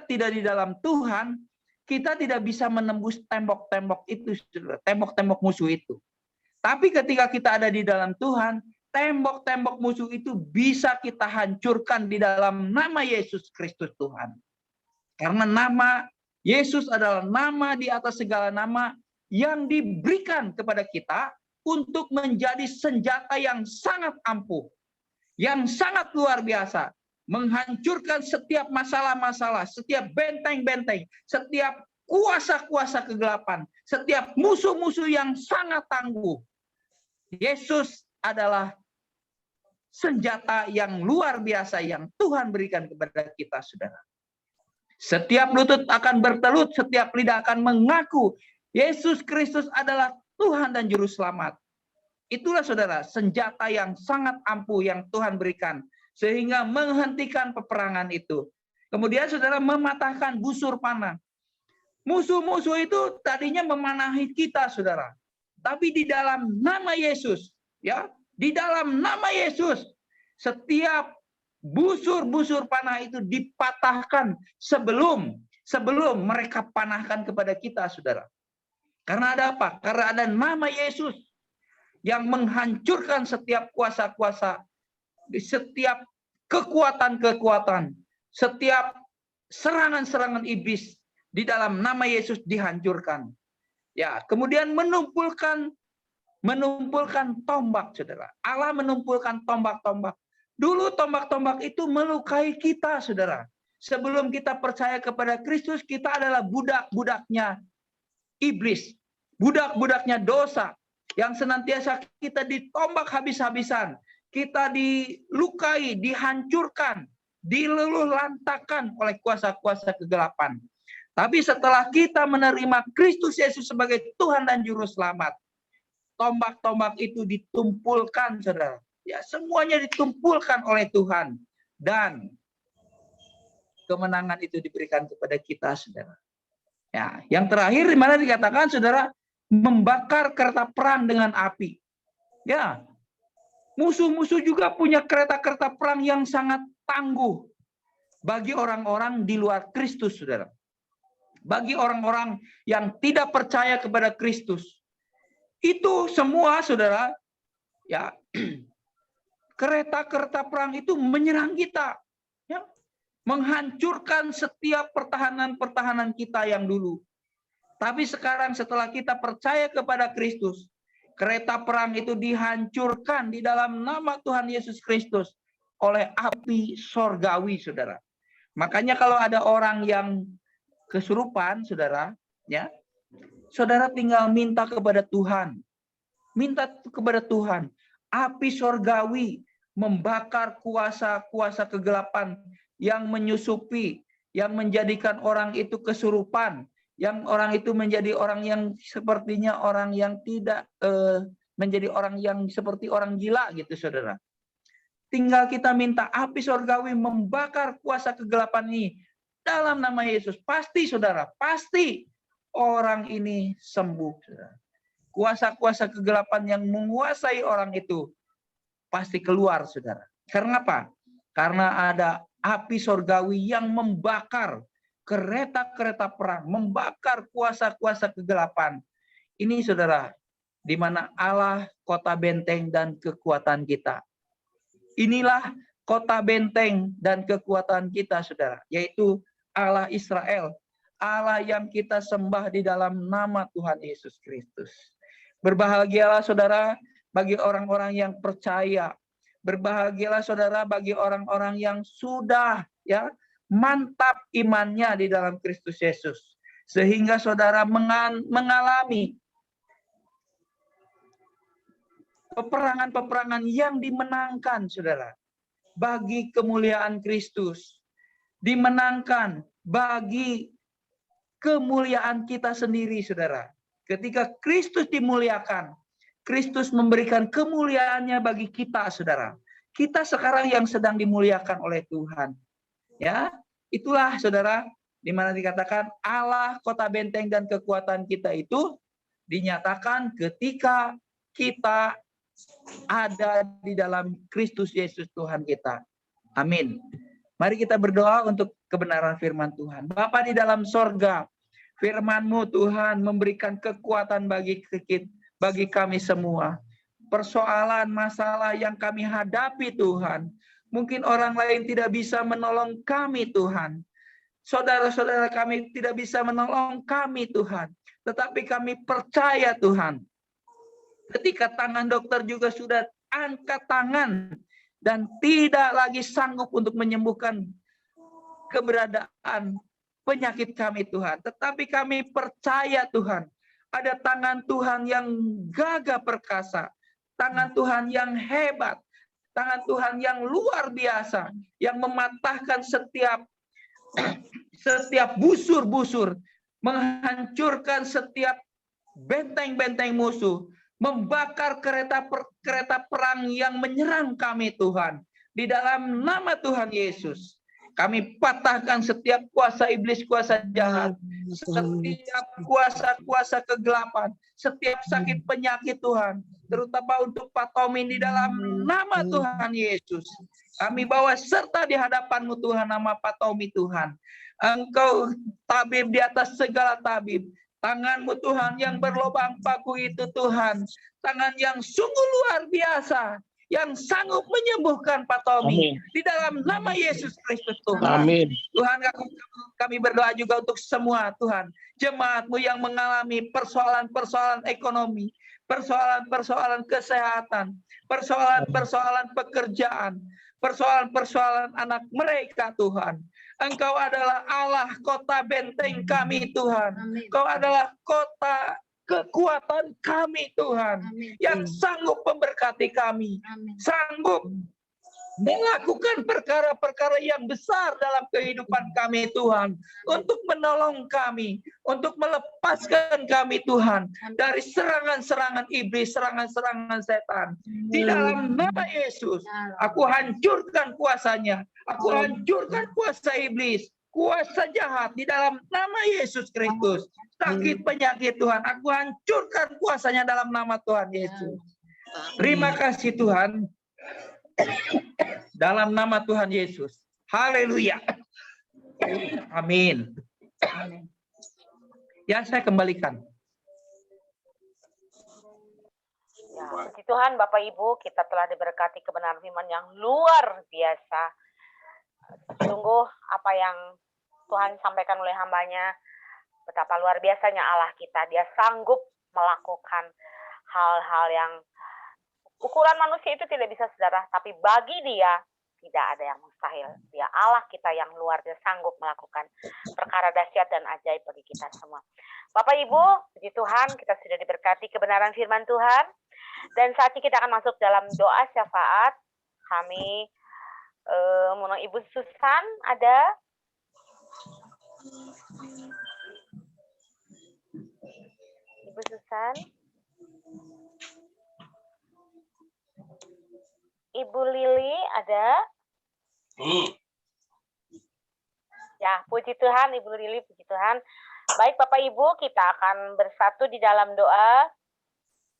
tidak di dalam Tuhan, kita tidak bisa menembus tembok-tembok itu, tembok-tembok musuh itu. Tapi ketika kita ada di dalam Tuhan, tembok-tembok musuh itu bisa kita hancurkan di dalam nama Yesus Kristus Tuhan. Karena nama Yesus adalah nama di atas segala nama yang diberikan kepada kita untuk menjadi senjata yang sangat ampuh, yang sangat luar biasa, menghancurkan setiap masalah-masalah, setiap benteng-benteng, setiap kuasa-kuasa kegelapan, setiap musuh-musuh yang sangat tangguh. Yesus adalah senjata yang luar biasa yang Tuhan berikan kepada kita, saudara. Setiap lutut akan bertelut, setiap lidah akan mengaku Yesus Kristus adalah Tuhan dan Juru Selamat. Itulah, saudara, senjata yang sangat ampuh yang Tuhan berikan, sehingga menghentikan peperangan itu. Kemudian, saudara, mematahkan busur panah. Musuh-musuh itu tadinya memanahi kita, saudara. Tapi di dalam nama Yesus, ya, di dalam nama Yesus, setiap busur-busur panah itu dipatahkan sebelum mereka panahkan kepada kita, saudara. Karena ada apa? Karena ada nama Yesus yang menghancurkan setiap kuasa-kuasa, setiap kekuatan-kekuatan, setiap serangan-serangan iblis di dalam nama Yesus dihancurkan. Ya, kemudian menumpulkan tombak, saudara. Allah menumpulkan tombak-tombak. Dulu tombak-tombak itu melukai kita, saudara. Sebelum kita percaya kepada Kristus, kita adalah budak-budaknya iblis, budak-budaknya dosa, yang senantiasa kita ditombak habis-habisan, kita dilukai, dihancurkan, diluluh lantakan oleh kuasa-kuasa kegelapan. Tapi setelah kita menerima Kristus Yesus sebagai Tuhan dan Juru Selamat, tombak-tombak itu ditumpulkan, saudara. Ya, semuanya ditumpulkan oleh Tuhan, dan kemenangan itu diberikan kepada kita, saudara. Ya, yang terakhir di mana dikatakan, saudara, membakar kereta perang dengan api. Ya, musuh-musuh juga punya kereta-kereta perang yang sangat tangguh bagi orang-orang di luar Kristus, saudara. Bagi orang-orang yang tidak percaya kepada Kristus, itu semua, saudara, ya, kereta-kereta perang itu menyerang kita, ya, menghancurkan setiap pertahanan-pertahanan kita yang dulu. Tapi sekarang setelah kita percaya kepada Kristus, kereta perang itu dihancurkan di dalam nama Tuhan Yesus Kristus oleh api sorgawi, saudara. Makanya kalau ada orang yang kesurupan, saudara, ya, saudara tinggal minta kepada Tuhan. Minta kepada Tuhan. Api sorgawi membakar kuasa-kuasa kegelapan yang menyusupi, yang menjadikan orang itu kesurupan, yang orang itu menjadi orang yang sepertinya orang yang tidak menjadi orang yang seperti orang gila gitu, saudara. Tinggal kita minta api sorgawi membakar kuasa kegelapan ini dalam nama Yesus. Pasti, saudara, pasti orang ini sembuh, saudara. Kuasa-kuasa kegelapan yang menguasai orang itu pasti keluar, saudara. Karena apa? Karena ada api sorgawi yang membakar kereta-kereta perang, membakar kuasa-kuasa kegelapan. Ini, saudara, di mana Allah kota benteng dan kekuatan kita. Inilah kota benteng dan kekuatan kita, saudara, yaitu Allah Israel, Allah yang kita sembah di dalam nama Tuhan Yesus Kristus. Berbahagialah, saudara, bagi orang-orang yang percaya. Berbahagialah, saudara, bagi orang-orang yang sudah, ya, mantap imannya di dalam Kristus Yesus, sehingga saudara mengalami peperangan-peperangan yang dimenangkan, saudara, bagi kemuliaan Kristus. Dimenangkan bagi kemuliaan kita sendiri, saudara. Ketika Kristus dimuliakan, Kristus memberikan kemuliaannya bagi kita, saudara. Kita sekarang yang sedang dimuliakan oleh Tuhan. Ya, itulah saudara, di mana dikatakan Allah, kota benteng dan kekuatan kita itu dinyatakan ketika kita ada di dalam Kristus Yesus Tuhan kita. Amin. Mari kita berdoa untuk kebenaran firman Tuhan. Bapa di dalam sorga, firman-Mu Tuhan memberikan kekuatan bagi kami semua. Persoalan, masalah yang kami hadapi Tuhan, mungkin orang lain tidak bisa menolong kami Tuhan. Saudara-saudara kami tidak bisa menolong kami Tuhan. Tetapi kami percaya Tuhan. Ketika tangan dokter juga sudah angkat tangan dan tidak lagi sanggup untuk menyembuhkan keberadaan penyakit kami Tuhan. Tetapi kami percaya Tuhan, ada tangan Tuhan yang gagah perkasa, tangan Tuhan yang hebat, tangan Tuhan yang luar biasa, yang mematahkan setiap busur-busur, menghancurkan setiap benteng-benteng musuh, membakar kereta perang yang menyerang kami Tuhan. Di dalam nama Tuhan Yesus, kami patahkan setiap kuasa iblis, kuasa jahat, setiap kuasa-kuasa kegelapan, setiap sakit penyakit Tuhan, terutama untuk Pak Tommy di dalam nama Tuhan Yesus. Kami bawa serta di hadapan-Mu Tuhan, nama Pak Tommy Tuhan. Engkau tabib di atas segala tabib. Tangan-Mu Tuhan yang berlobang paku itu Tuhan. Tangan yang sungguh luar biasa. Yang sanggup menyembuhkan Pak Tommy. Amin. Di dalam nama Yesus Kristus Tuhan. Amin. Tuhan, kami berdoa juga untuk semua Tuhan. Jemaat-Mu yang mengalami persoalan-persoalan ekonomi. Persoalan-persoalan kesehatan. Persoalan-persoalan pekerjaan. Persoalan-persoalan anak mereka Tuhan. Engkau adalah Allah kota benteng kami Tuhan. Amin. Engkau adalah kota kekuatan kami Tuhan. Amin. Yang sanggup memberkati kami. Amin. Sanggup melakukan perkara-perkara yang besar dalam kehidupan kami Tuhan. Untuk menolong kami. Untuk melepaskan kami Tuhan. Dari serangan-serangan iblis, serangan-serangan setan. Di dalam nama Yesus. Aku hancurkan kuasanya. Aku hancurkan kuasa iblis. Kuasa jahat di dalam nama Yesus Kristus. Sakit penyakit Tuhan. Aku hancurkan kuasanya dalam nama Tuhan Yesus. Terima kasih Tuhan. Dalam nama Tuhan Yesus. Haleluya. Amin. Ya, saya kembalikan. Ya, puji Tuhan Bapak Ibu, kita telah diberkati kebenaran firman yang luar biasa. Sungguh apa yang Tuhan sampaikan oleh hambanya, betapa luar biasanya Allah kita. Dia sanggup melakukan hal-hal yang ukuran manusia itu tidak bisa, saudara. Tapi bagi Dia tidak ada yang mustahil. Dia Allah kita yang luar biasa, sanggup melakukan perkara dahsyat dan ajaib bagi kita semua. Bapak Ibu, puji Tuhan, kita sudah diberkati kebenaran firman Tuhan. Dan saat ini kita akan masuk dalam doa syafaat. Kami mohon Ibu Susan ada? Ibu Susan? Ibu Lili ada? Ya, puji Tuhan Ibu Lili, puji Tuhan. Baik Bapak Ibu, kita akan bersatu di dalam doa.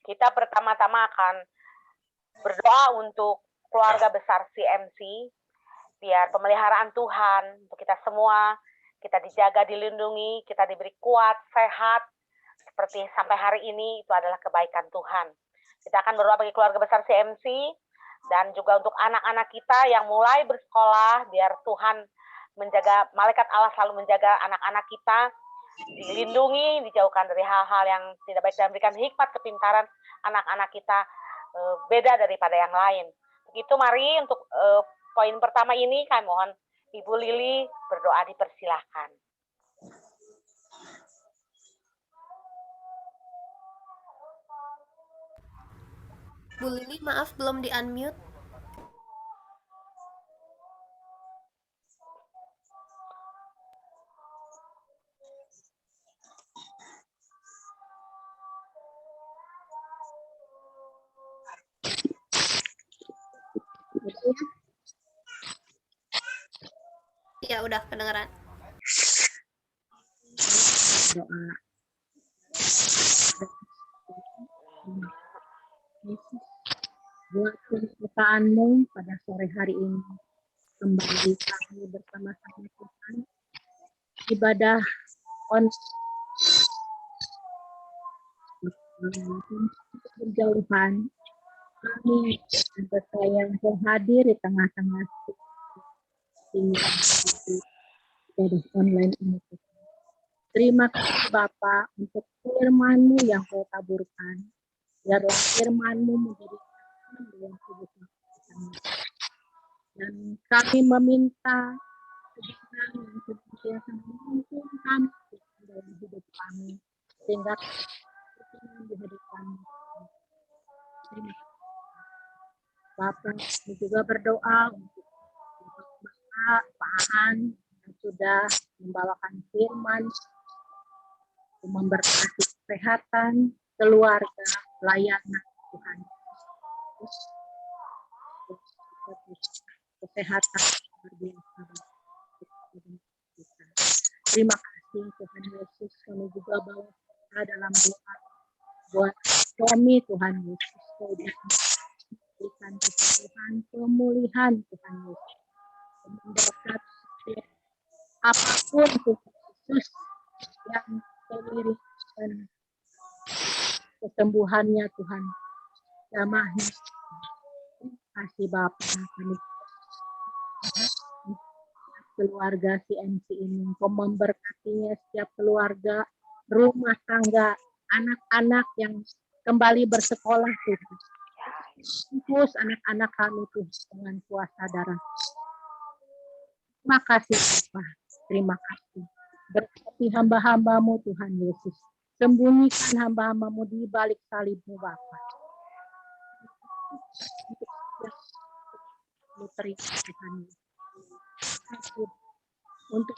Kita pertama-tama akan berdoa untuk keluarga besar CMC, biar pemeliharaan Tuhan untuk kita semua, kita dijaga, dilindungi, kita diberi kuat, sehat, seperti sampai hari ini, itu adalah kebaikan Tuhan. Kita akan berdoa bagi keluarga besar CMC, dan juga untuk anak-anak kita yang mulai bersekolah, biar Tuhan menjaga, malaikat Allah selalu menjaga anak-anak kita, dilindungi, dijauhkan dari hal-hal yang tidak baik, dan berikan hikmat, kepintaran anak-anak kita beda daripada yang lain. Begitu, mari untuk poin pertama ini kami mohon Ibu Lili berdoa, dipersilahkan. Bu Lili, maaf belum di-unmute. Ya, udah kedengeran. Doa. Yesus, buat kesukaanmu pada sore hari ini. Kembali kami bersama-sama Tuhan. Ibadah berjauhan. Kami mereka yang hadir di tengah-tengah ibadah online ini. Terima kasih Bapa untuk firman-Mu yang Kau taburkan. Biarlah firman-Mu menjadi yang hidup kami. Dan kami meminta kebenaran yang senantiasa menuntun kami dalam hidup kami, sehingga kami di hadapan kami. Bapak juga berdoa untuk Bapak An yang sudah membawakan firman, memberkati kesehatan, keluarga, pelayanan Tuhan. Kesehatan luar biasa. Terima kasih Tuhan Yesus, kami juga bawa dalam doa buat suami Tuhan Yesus, berikan kesembuhan, pemulihan Tuhan Yesus, memberkati setiap apapun Tuhan Yesus yang terlihat kesembuhannya Tuhan, jamahnya. Kasih Bapa kami keluarga CMC ini, Engkau memberkatinya setiap keluarga, rumah tangga, anak-anak yang kembali bersekolah Tuhan. Terus anak-anak kami Tuhan dengan kuasa darah. Terima kasih Bapa, terima kasih. Berkati hamba-hambamu Tuhan Yesus. Sembunyikan hamba-hambamu di balik salib-Mu Bapa. Terima Tuhan untuk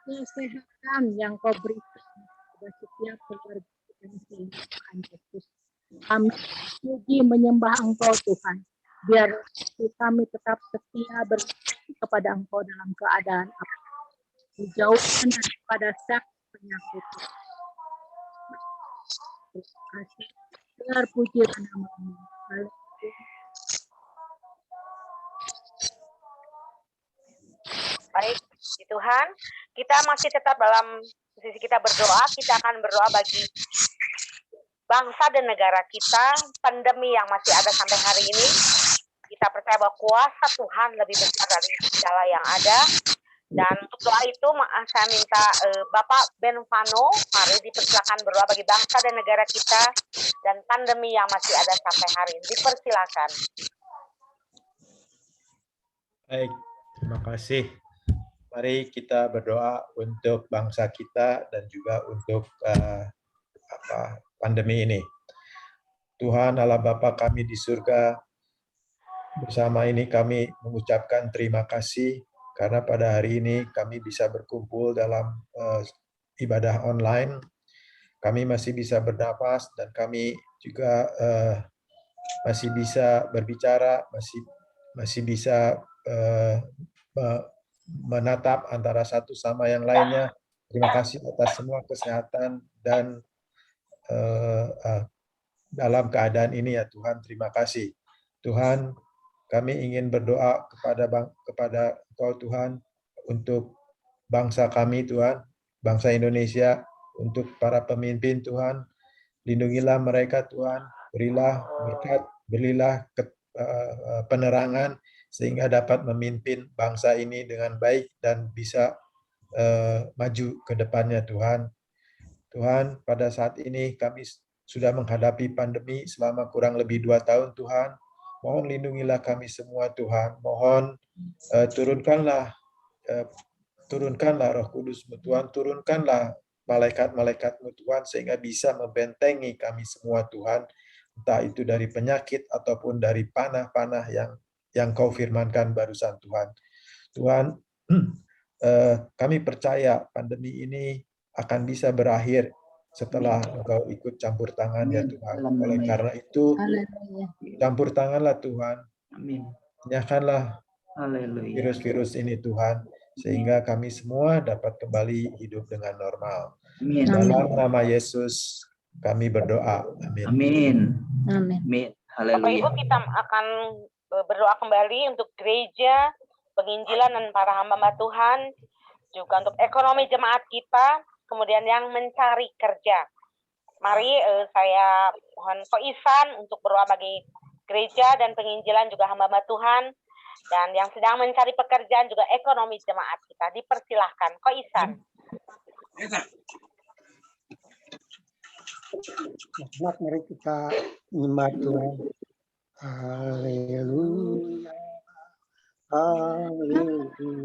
kesehatan yang Kau berikan kepada setiap keluarga ini Tuhan Yesus. Kami puji menyembah Engkau Tuhan. Biar kami tetap setia kepada Engkau dalam keadaan apa. Dijauhkan daripada sakit penyakit. Terima kasih. Terpuji nama-Mu. Baik, Tuhan, kita masih tetap dalam posisi kita berdoa. Kita akan berdoa bagi bangsa dan negara kita, pandemi yang masih ada sampai hari ini. Kita percaya bahwa kuasa Tuhan lebih besar dari segala yang ada. Dan untuk doa itu, saya minta Bapak Benvano, mari dipersilakan berdoa bagi bangsa dan negara kita dan pandemi yang masih ada sampai hari ini. Dipersilakan. Baik, terima kasih. Mari kita berdoa untuk bangsa kita dan juga untuk pandemi ini. Tuhan Allah Bapa kami di surga, bersama ini kami mengucapkan terima kasih karena pada hari ini kami bisa berkumpul dalam ibadah online. Kami masih bisa bernapas dan kami juga masih bisa berbicara, masih bisa menatap antara satu sama yang lainnya. Terima kasih atas semua kesehatan dan dalam keadaan ini ya Tuhan, terima kasih. Tuhan, kami ingin berdoa kepada Engkau Tuhan untuk bangsa kami Tuhan, bangsa Indonesia, untuk para pemimpin Tuhan. Lindungilah mereka Tuhan, berilah berkat, berilah penerangan sehingga dapat memimpin bangsa ini dengan baik dan bisa maju ke depannya Tuhan. Tuhan, pada saat ini kami sudah menghadapi pandemi selama kurang lebih 2 tahun Tuhan. Mohon lindungilah kami semua Tuhan. Mohon turunkanlah Roh Kudus-Mu Tuhan, turunkanlah malaikat-malaikat-Mu Tuhan sehingga bisa membentengi kami semua Tuhan. entah itu dari penyakit ataupun dari panah-panah yang kau firmankan barusan Tuhan. Tuhan, kami percaya pandemi ini akan bisa berakhir setelah Engkau ikut campur tangan ya Tuhan. Oleh karena itu, campur tanganlah Tuhan. Amin. Nyahkanlah Haleluya. virus-virus ini Tuhan, sehingga kami semua dapat kembali hidup dengan normal. Amin. Dalam nama Yesus kami berdoa. Amin. Amin. Amin. Amin. Bapak Haleluya. Ibu, kita akan berdoa kembali untuk gereja, penginjilan dan para hamba Tuhan, juga untuk ekonomi jemaat kita, kemudian yang mencari kerja. Mari saya mohon Ko Isan untuk berdoa bagi gereja dan penginjilan juga hamba Tuhan, dan yang sedang mencari pekerjaan juga ekonomi jemaat kita. Dipersilahkan, Ko Isan. Mari kita nyimak Tuhan. Haleluya. Haleluya.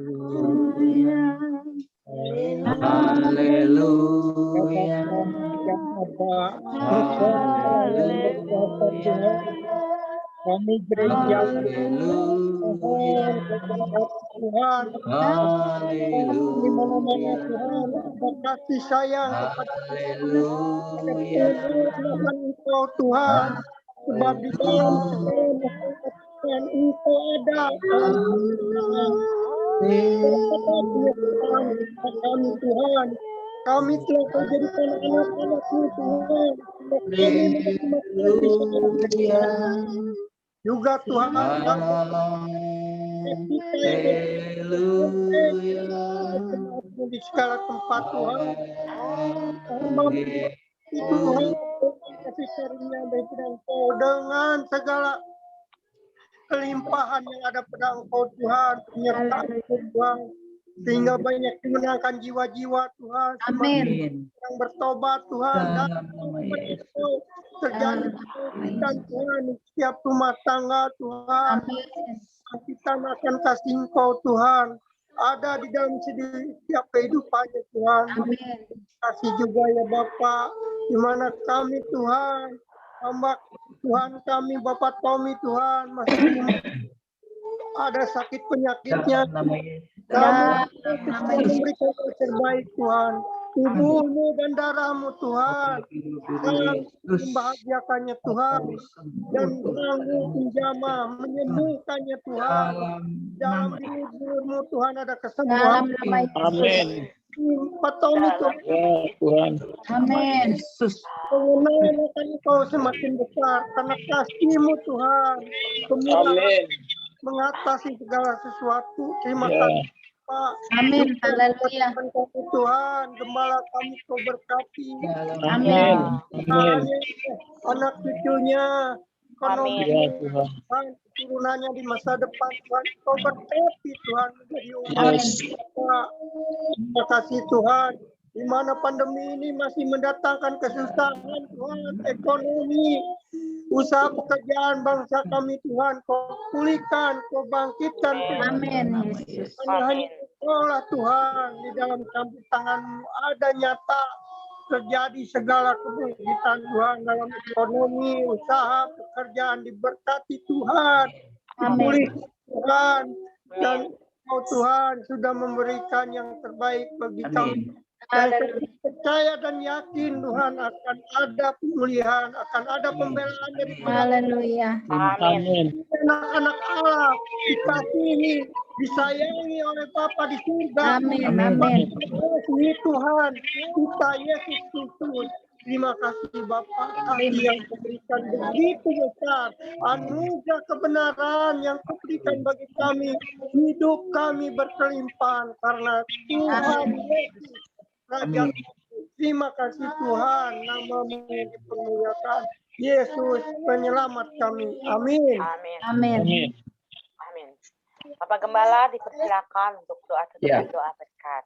Haleluya. Kami gereja Haleluya. Tuhan, di mana-mana Tuhan, kasih sayang kepada Engkau Tuhan, sebab di dalam Tuhan Engkau ada. Kami Tuhan, kami telah menjadikan anak-anak-Mu Tuhan. Juga Tuhan, di segala tempat Tuhan, Tuhan kasih karunia bagi Engkau dengan segala kelimpahan yang ada pada Engkau Tuhan, penyertaan Tuhan, sehingga banyak dimenangkan jiwa-jiwa Tuhan, Amin. yang bertobat Tuhan, dan terjadi dan Tuhan setiap rumah tangga Tuhan. Kita akan kasih Engkau Tuhan ada di dalam setiap kehidupannya Tuhan. Amin. Kasih juga ya Bapak, di mana kami Tuhan, hamba Tuhan kami Bapak Tommy Tuhan masih ada sakit penyakitnya. Kami memberikan yang terbaik Tuhan, tubuhmu dan darahmu Tuhan, dan membahagiakannya Tuhan, dan sanggup menjamah, menyembuhkannya Tuhan. Dalam diri-dirimu Tuhan ada kesembuhan. Amin. Pak Tommy Tuhan. Amin. Pengenalan akan Engkau semakin besar karena kasih-Mu Tuhan. Amin. Mengatasi segala sesuatu. Terima kasih Pak. Amin. Haleluya. Tuhan, gembala kami Kau berkati. Amin. Anak cucunya. Amin. Ya Tuhan. Turunannya di masa depan Tuhan. Kau berkati Tuhan menjadi umat. Terima kasih Tuhan. Di mana pandemi ini masih mendatangkan kesusahan Tuhan, ekonomi, usaha pekerjaan bangsa kami Tuhan, Kau pulihkan, Kau bangkitkan Tuhan. Amin. Hanya Engkaulah Tuhan, di dalam campur tangan-Mu ada nyata terjadi segala kemuliaan Tuhan dalam ekonomi, usaha, pekerjaan diberkati Tuhan. Pulih Tuhan, dan Kau Tuhan sudah memberikan yang terbaik bagi kami. Dan percaya dan yakin Tuhan akan ada pemulihan, akan ada pembelaan dari Haleluya. Amin. anak-anak Allah dikasihi, disayangi oleh Bapa di surga. Amin. Amin. Ini Tuhan kita Yesus Kristus. Terima kasih Bapa, kasih yang diberikan begitu besar, anugerah kebenaran yang diberikan bagi kami, hidup kami berkelimpahan karena Tuhan Yesus Raja. Terima kasih Tuhan, nama-Mu dipermuliakan. Yesus penyelamat kami. Amin. Amin. Amin. Amin. Bapak Gembala dipersilakan untuk doa tutup dan doa berkat.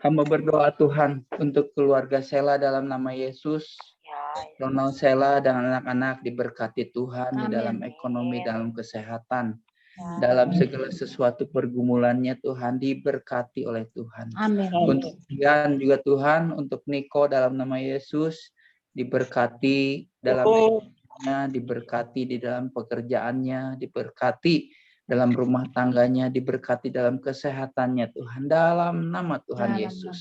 Hamba berdoa Tuhan untuk keluarga Sela dalam nama Yesus. Ronald Sela dan anak-anak diberkati Tuhan di dalam ekonomi, dalam kesehatan. dalam segala sesuatu pergumulannya Tuhan, diberkati oleh Tuhan. Amin. Untuk Dian juga Tuhan, untuk Niko dalam nama Yesus, diberkati dalam hidupnya, diberkati di dalam pekerjaannya, diberkati dalam rumah tangganya, diberkati dalam kesehatannya Tuhan, dalam nama Tuhan Yesus.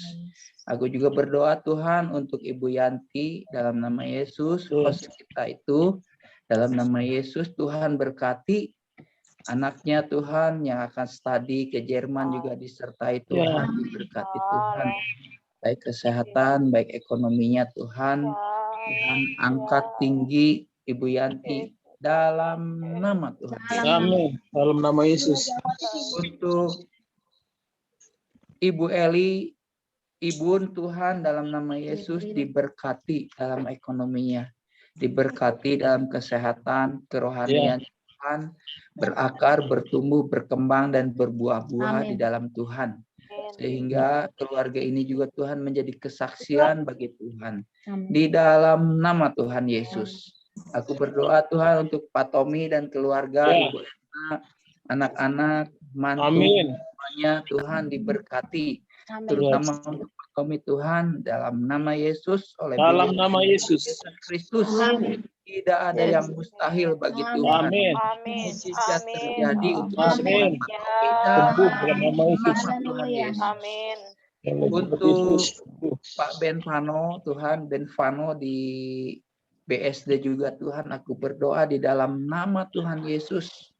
Aku juga berdoa Tuhan untuk Ibu Yanti dalam nama Yesus, host kita itu, dalam nama Yesus Tuhan berkati anaknya Tuhan yang akan studi ke Jerman juga disertai Tuhan, diberkati Tuhan, baik kesehatan, baik ekonominya Tuhan. Tuhan angkat tinggi Ibu Yanti dalam nama Tuhan. Amin. Dalam nama Yesus. Untuk Ibu Eli, Ibu Tuhan dalam nama Yesus diberkati dalam ekonominya, diberkati dalam kesehatan, kerohanian Tuhan, berakar, bertumbuh, berkembang, dan berbuah-buah di dalam Tuhan. Sehingga keluarga ini juga Tuhan menjadi kesaksian bagi Tuhan. Di dalam nama Tuhan Yesus. Aku berdoa Tuhan untuk Pak Tommy dan keluarga, Ibu Erna, anak-anak, mantu, semuanya Tuhan diberkati. Terutama untuk Pak Tommy Tuhan, dalam nama Yesus, oleh dalam nama Yesus Kristus. Tidak ada yang mustahil bagi Tuhan. Amin. Mujizat terjadi untuk Amin. Tuhan Yesus. Amin. Untuk Pak Ben Fano, Tuhan Ben Fano di BSD juga Tuhan, aku berdoa di dalam nama Tuhan Yesus.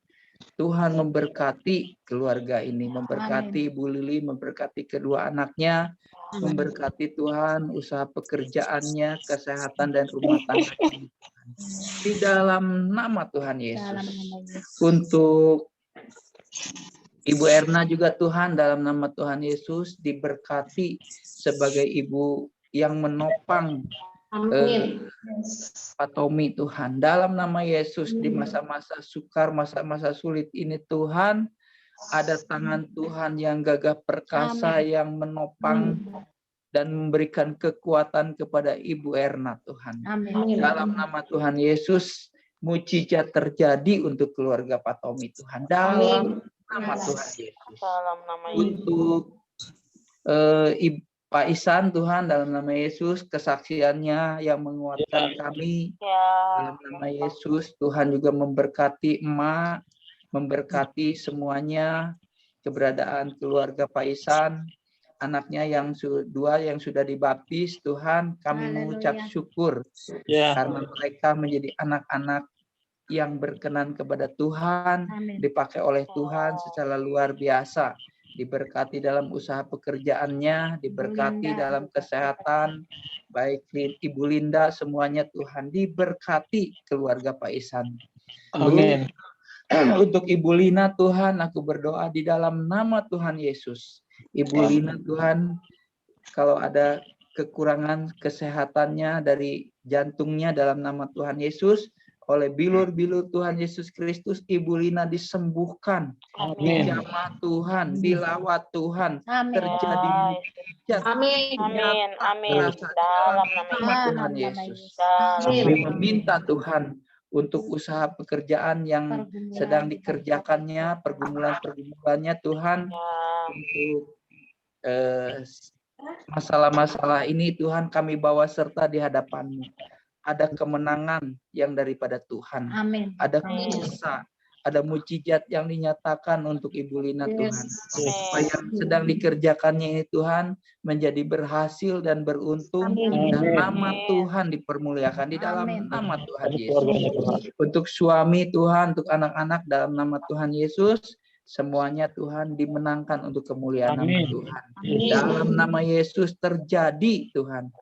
Tuhan memberkati keluarga ini, memberkati Ibu Lili, memberkati kedua anaknya, memberkati Tuhan usaha pekerjaannya, kesehatan dan rumah tangganya. Di dalam nama Tuhan Yesus. Untuk Ibu Erna juga Tuhan, dalam nama Tuhan Yesus diberkati sebagai ibu yang menopang Pak Tommy Tuhan. Dalam nama Yesus, di masa-masa sukar, masa-masa sulit ini Tuhan, ada tangan Tuhan yang gagah perkasa yang menopang dan memberikan kekuatan kepada Ibu Erna Tuhan. Dalam nama Tuhan Yesus, mujizat terjadi untuk keluarga Pak Tommy Tuhan. Dalam nama Tuhan Yesus. Untuk Pak Isan Tuhan, dalam nama Yesus, kesaksiannya yang menguatkan kami. Dalam nama Yesus, Tuhan juga memberkati emak, memberkati semuanya, keberadaan keluarga Pak Isan, anaknya yang dua yang sudah dibaptis. Tuhan, kami mengucap syukur karena mereka menjadi anak-anak yang berkenan kepada Tuhan, dipakai oleh Tuhan secara luar biasa. Diberkati dalam usaha pekerjaannya, diberkati dalam kesehatan, baik Ibu Linda, semuanya Tuhan diberkati keluarga Pak Isan. Amin. Untuk Ibu Lina Tuhan, aku berdoa di dalam nama Tuhan Yesus. Ibu Lina Tuhan, kalau ada kekurangan kesehatannya dari jantungnya dalam nama Tuhan Yesus, oleh bilur-bilur Tuhan Yesus Kristus, Ibu Lina disembuhkan, dijamah Tuhan, dilawat Tuhan, terjadi mujizat. Amin. Dalam nama Tuhan Yesus. Kami meminta Tuhan untuk usaha pekerjaan yang sedang dikerjakannya, pergumulan-pergumulannya Tuhan, untuk masalah-masalah ini Tuhan kami bawa serta di hadapan-Mu. Ada kemenangan yang daripada Tuhan. Ada kuasa, ada mujizat yang dinyatakan untuk Ibu Lina Tuhan. Supaya yang sedang dikerjakannya ini Tuhan menjadi berhasil dan beruntung, dan nama Tuhan dipermuliakan di dalam nama Tuhan Yesus. Untuk suami Tuhan, untuk anak-anak dalam nama Tuhan Yesus, semuanya Tuhan dimenangkan untuk kemuliaan nama Tuhan. Dalam nama Yesus terjadi Tuhan.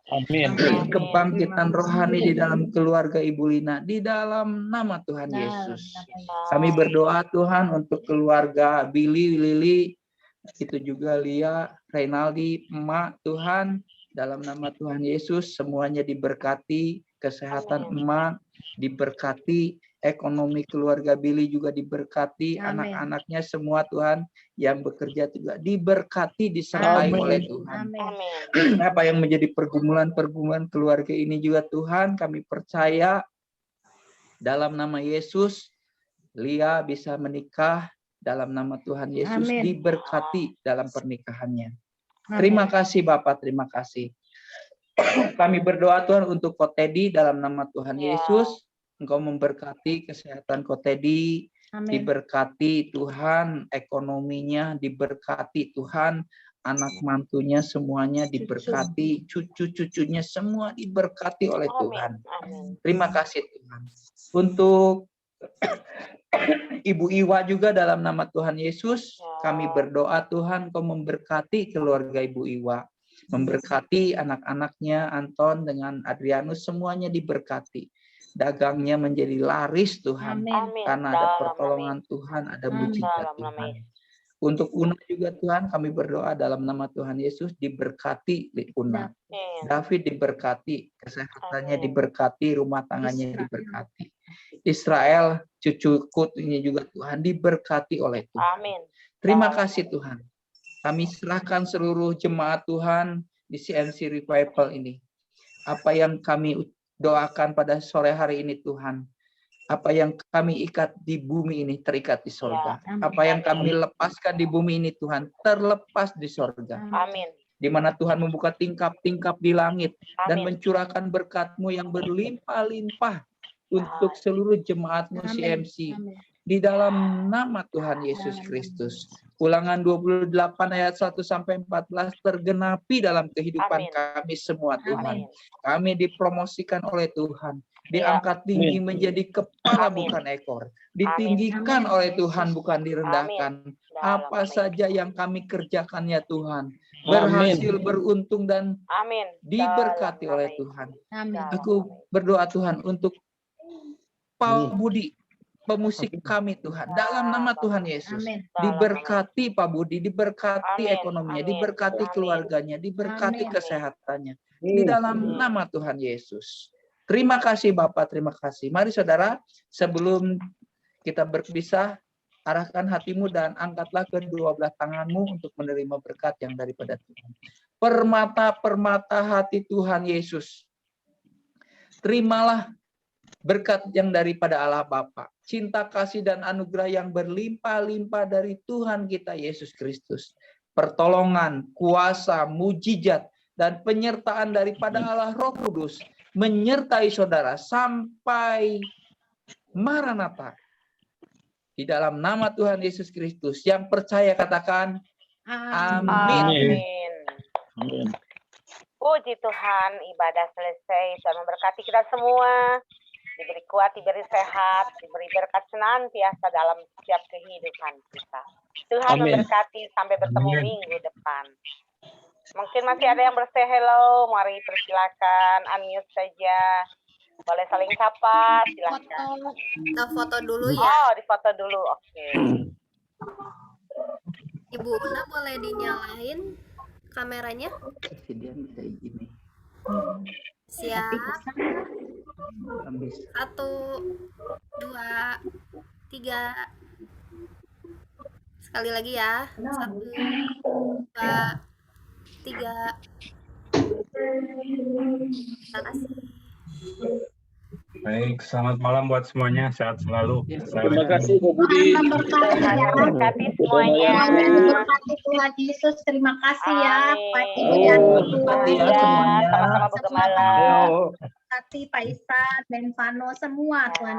Kebangkitan rohani di dalam keluarga Ibu Lina di dalam nama Tuhan Yesus. Kami berdoa Tuhan untuk keluarga Billy, Lili, itu juga Lia, Reynaldi, emak Tuhan, dalam nama Tuhan Yesus semuanya diberkati, kesehatan emak diberkati, ekonomi keluarga Billy juga diberkati, anak-anaknya semua Tuhan yang bekerja juga diberkati, disertai oleh Tuhan. Apa yang menjadi pergumulan-pergumulan keluarga ini juga Tuhan, kami percaya dalam nama Yesus, Lia bisa menikah dalam nama Tuhan Yesus, Amin. diberkati dalam pernikahannya. Amin. Terima kasih Bapak, terima kasih. Kami berdoa Tuhan untuk Kotedi dalam nama Tuhan Yesus. Engkau memberkati kesehatan Kotedi, Amin. diberkati Tuhan ekonominya, diberkati Tuhan anak mantunya semuanya diberkati, cucu-cucunya semua diberkati oleh Tuhan. Terima kasih Tuhan. Untuk Ibu Iwa juga dalam nama Tuhan Yesus, kami berdoa Tuhan Kau memberkati keluarga Ibu Iwa. Memberkati anak-anaknya Anton dengan Adrianus, semuanya diberkati. Dagangnya menjadi laris Tuhan. Amin. Karena ada pertolongan Tuhan, ada mujizat Tuhan. Untuk Una juga Tuhan, kami berdoa dalam nama Tuhan Yesus, diberkati Una. David diberkati, kesehatannya diberkati, rumah tangganya diberkati. Israel, cucuku ini juga Tuhan, diberkati oleh Tuhan. Amin. Terima kasih Tuhan. Kami serahkan seluruh jemaat Tuhan di CNC Revival ini. Apa yang kami doakan pada sore hari ini Tuhan, apa yang kami ikat di bumi ini terikat di sorga. Apa yang kami lepaskan di bumi ini Tuhan terlepas di sorga. Amin. Di mana Tuhan membuka tingkap-tingkap di langit dan mencurahkan berkat-Mu yang berlimpah-limpah untuk seluruh jemaat-Mu CMC. Di dalam nama Tuhan Yesus Kristus. Ulangan 28 ayat 1 sampai 14 tergenapi dalam kehidupan kami semua Tuhan. Kami dipromosikan oleh Tuhan. Diangkat tinggi menjadi kepala bukan ekor. Ditinggikan oleh Tuhan bukan direndahkan. Apa saja yang kami kerjakan ya Tuhan. Berhasil, beruntung dan diberkati oleh Tuhan. Aku berdoa Tuhan untuk Pak Budi, pemusik kami Tuhan. Dalam nama Tuhan Yesus. Diberkati Pak Budi, diberkati ekonominya, diberkati keluarganya, diberkati kesehatannya. Di dalam nama Tuhan Yesus. Terima kasih Bapak, terima kasih. Mari saudara, sebelum kita berpisah, arahkan hatimu dan angkatlah kedua belah tanganmu untuk menerima berkat yang daripada Tuhan. Permata-permata hati Tuhan Yesus. Terimalah berkat yang daripada Allah Bapa. Cinta kasih dan anugerah yang berlimpah-limpah dari Tuhan kita Yesus Kristus. Pertolongan, kuasa, mujizat, dan penyertaan daripada Allah Roh Kudus menyertai saudara sampai Maranatha. Di dalam nama Tuhan Yesus Kristus, yang percaya katakan amin. Amin. Puji Tuhan, ibadah selesai. Tuhan memberkati kita semua. Diberi kuat, diberi sehat, diberi berkat senantiasa dalam setiap kehidupan kita. Tuhan memberkati sampai bertemu minggu depan. Mungkin masih ada yang bersay hello, mari persilakan unmute saja. Boleh saling sapa, silakan. Kita foto dulu ya. Oh, difoto dulu, oke. Ibu Una boleh dinyalain kameranya? Siap. 1, 2, 3. Sekali lagi ya. 1, 2, 3. Terima kasih. Baik, selamat malam buat semuanya. Sehat selalu. Terima kasih Bu Budi. Memberkati semuanya. Memberkati Tuhan Yesus. Terima kasih ya Pak Ibu dan Ibu. Sama-sama bergembala. Terima kasih Pak Isa dan Vano semua Tuhan.